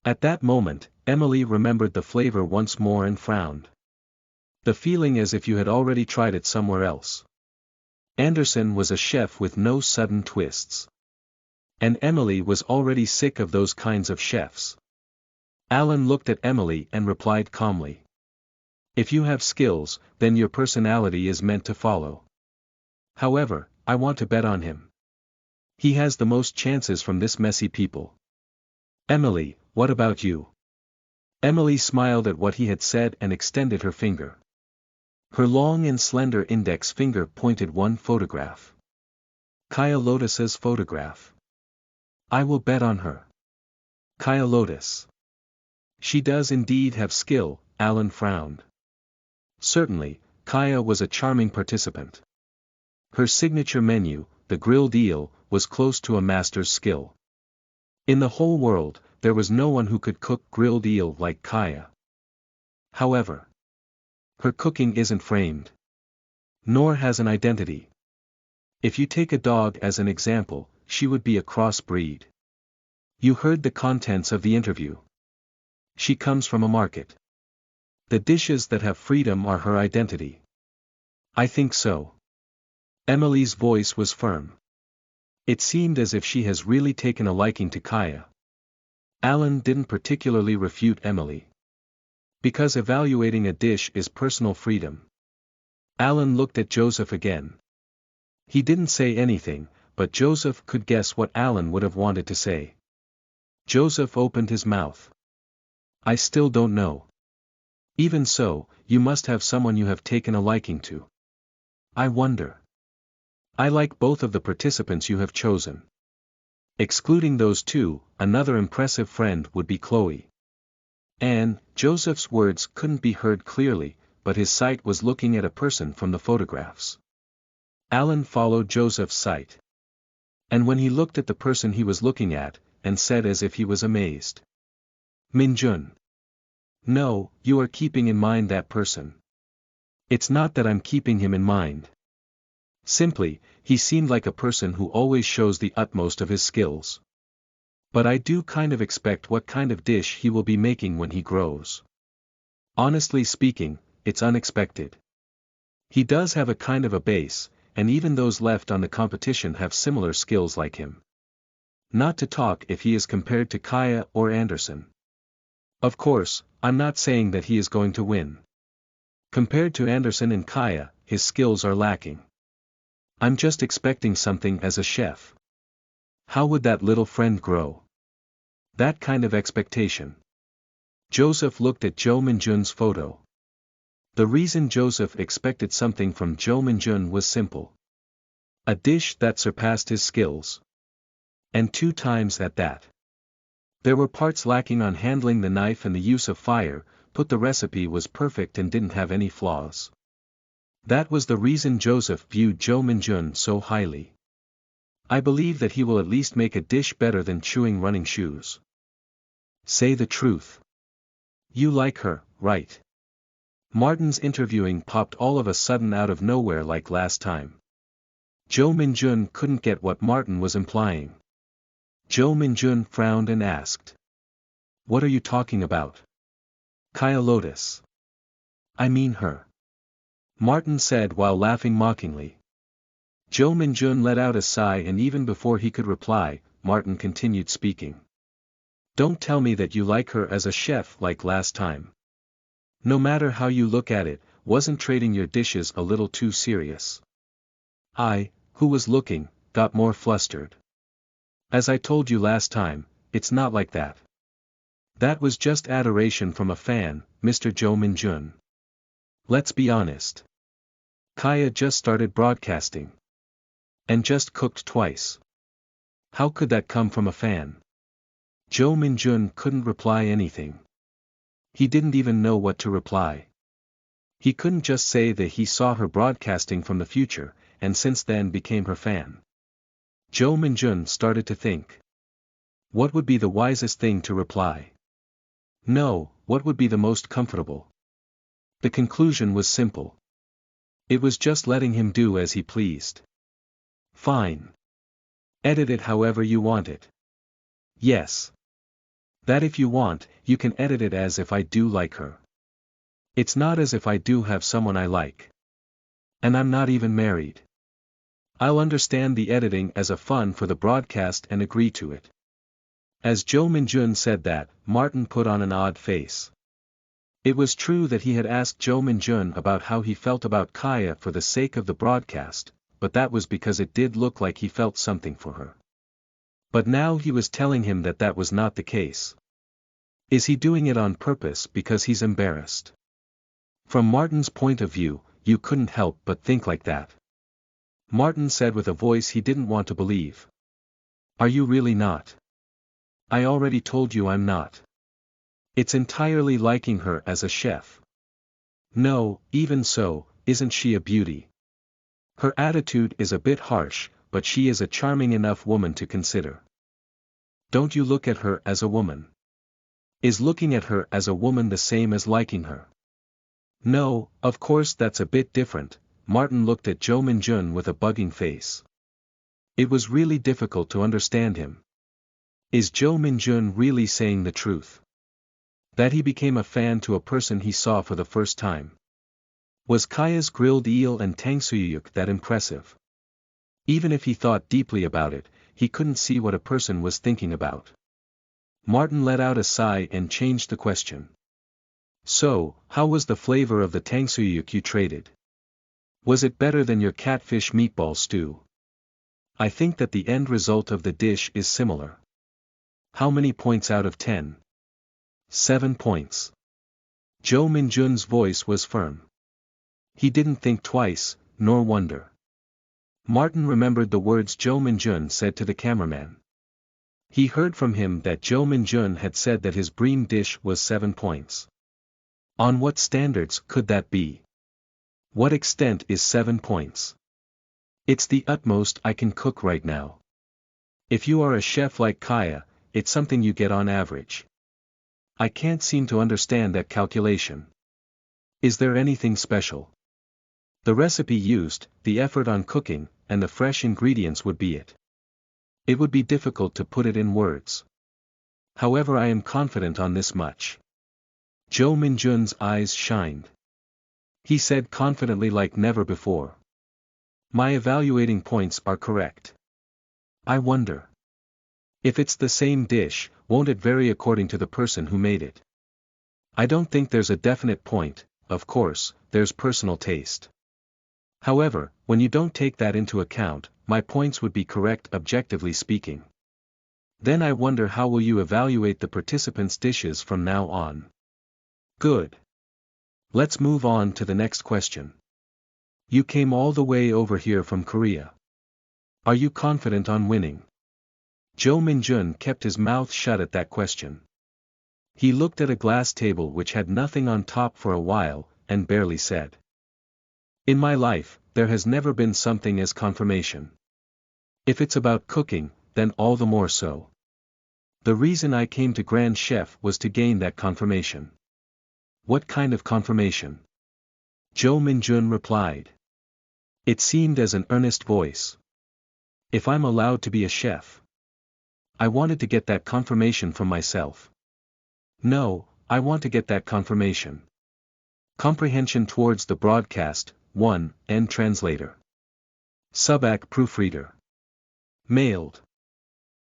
At that moment, Emily remembered the flavor once more and frowned. The feeling as if you had already tried it somewhere else. Anderson was a chef with no sudden twists. And Emily was already sick of those kinds of chefs. Alan looked at Emily and replied calmly. If you have skills, then your personality is meant to follow. However, I want to bet on him. He has the most chances from this messy people. Emily, what about you? Emily smiled at what he had said and extended her finger. Her long and slender index finger pointed one photograph. Kaya Lotus's photograph. I will bet on her. Kaya Lotus. She does indeed have skill, Alan frowned. Certainly, Kaya was a charming participant. Her signature menu, the grilled eel, was close to a master's skill. In the whole world, there was no one who could cook grilled eel like Kaya. However, her cooking isn't framed. Nor has an identity. If you take a dog as an example, she would be a cross breed. You heard the contents of the interview. She comes from a market. The dishes that have freedom are her identity. I think so. Emily's voice was firm. It seemed as if she has really taken a liking to Kaya. Alan didn't particularly refute Emily. Because evaluating a dish is personal freedom. Alan looked at Joseph again. He didn't say anything, but Joseph could guess what Alan would have wanted to say. Joseph opened his mouth. I still don't know. Even so, you must have someone you have taken a liking to. I wonder. I like both of the participants you have chosen. Excluding those two, another impressive friend would be Chloe. Joseph's words couldn't be heard clearly, but his sight was looking at a person from the photographs. Alan followed Joseph's sight. And when he looked at the person he was looking at, and said as if he was amazed. Minjun. No, you are keeping in mind that person. It's not that I'm keeping him in mind. Simply, he seemed like a person who always shows the utmost of his skills. But I do kind of expect what kind of dish he will be making when he grows. Honestly speaking, it's unexpected. He does have a kind of a base, and even those left on the competition have similar skills like him. Not to talk if he is compared to Kaya or Anderson. Of course, I'm not saying that he is going to win. Compared to Anderson and Kaya, his skills are lacking. I'm just expecting something as a chef. How would that little friend grow? That kind of expectation. Joseph looked at Jo Minjun's photo. The reason Joseph expected something from Jo Minjun was simple. A dish that surpassed his skills. And 2 times at that. There were parts lacking on handling the knife and the use of fire, but the recipe was perfect and didn't have any flaws. That was the reason Joseph viewed Jo Minjun so highly. I believe that he will at least make a dish better than chewing running shoes. Say the truth. You like her, right? Martin's interviewing popped all of a sudden out of nowhere like last time. Jo Minjun couldn't get what Martin was implying. Jo Minjun frowned and asked. What are you talking about? Kaya Lotus. I mean her. Martin said while laughing mockingly. Jo Minjun let out a sigh, and even before he could reply, Martin continued speaking. Don't tell me that you like her as a chef like last time. No matter how you look at it, wasn't trading your dishes a little too serious? I, who was looking, got more flustered. As I told you last time, it's not like that. That was just adoration from a fan, Mr. Jo Minjun. Let's be honest. Kaya just started broadcasting. And just cooked twice. How could that come from a fan? Jo Minjun couldn't reply anything. He didn't even know what to reply. He couldn't just say that he saw her broadcasting from the future, and since then became her fan. Jo Minjun started to think. What would be the wisest thing to reply? No, what would be the most comfortable? The conclusion was simple. It was just letting him do as he pleased. Fine. Edit it however you want it. Yes. That if you want, you can edit it as if I do like her. It's not as if I do have someone I like. And I'm not even married. I'll understand the editing as a fun for the broadcast and agree to it. As Jo Minjun said that, Martin put on an odd face. It was true that he had asked Jo Minjun about how he felt about Kaya for the sake of the broadcast, but that was because it did look like he felt something for her. But now he was telling him that that was not the case. Is he doing it on purpose because he's embarrassed? From Martin's point of view, you couldn't help but think like that. Martin said with a voice he didn't want to believe. Are you really not? I already told you I'm not. It's entirely liking her as a chef. No, even so, isn't she a beauty? Her attitude is a bit harsh, but she is a charming enough woman to consider. Don't you look at her as a woman? Is looking at her as a woman the same as liking her? No, of course that's a bit different. Martin looked at Jo Minjun with a bugging face. It was really difficult to understand him. Is Jo Minjun really saying the truth? That he became a fan to a person he saw for the first time? Was Kaya's grilled eel and tangsuyuk that impressive? Even if he thought deeply about it, he couldn't see what a person was thinking about. Martin let out a sigh and changed the question. So, how was the flavor of the tangsuyuk you traded? Was it better than your catfish meatball stew? I think that the end result of the dish is similar. How many points out of 10? 7 points. Jo Minjun's voice was firm. He didn't think twice, nor wonder. Martin remembered the words Jo Minjun said to the cameraman. He heard from him that Jo Min-jun had said that his bream dish was 7 points. On what standards could that be? What extent is 7 points? It's the utmost I can cook right now. If you are a chef like Kaya, it's something you get on average. I can't seem to understand that calculation. Is there anything special? The recipe used, the effort on cooking, and the fresh ingredients would be it. It would be difficult to put it in words. However, I am confident on this much. Jo Min-jun's eyes shined. He said confidently like never before. My evaluating points are correct. I wonder. If it's the same dish, won't it vary according to the person who made it? I don't think there's a definite point, of course, there's personal taste. However, when you don't take that into account, my points would be correct objectively speaking. Then I wonder how will you evaluate the participants' dishes from now on? Good. Let's move on to the next question. You came all the way over here from Korea. Are you confident on winning? Jo Min-jun kept his mouth shut at that question. He looked at a glass table which had nothing on top for a while, and barely said. In my life, there has never been something as confirmation. If it's about cooking, then all the more so. The reason I came to Grand Chef was to gain that confirmation. What kind of confirmation? Jo Min-jun replied. It seemed as an earnest voice. If I'm allowed to be a chef. I wanted to get that confirmation from myself. No, I want to get that confirmation. Comprehension towards the broadcast, 1, End translator. Subak proofreader. Mailed.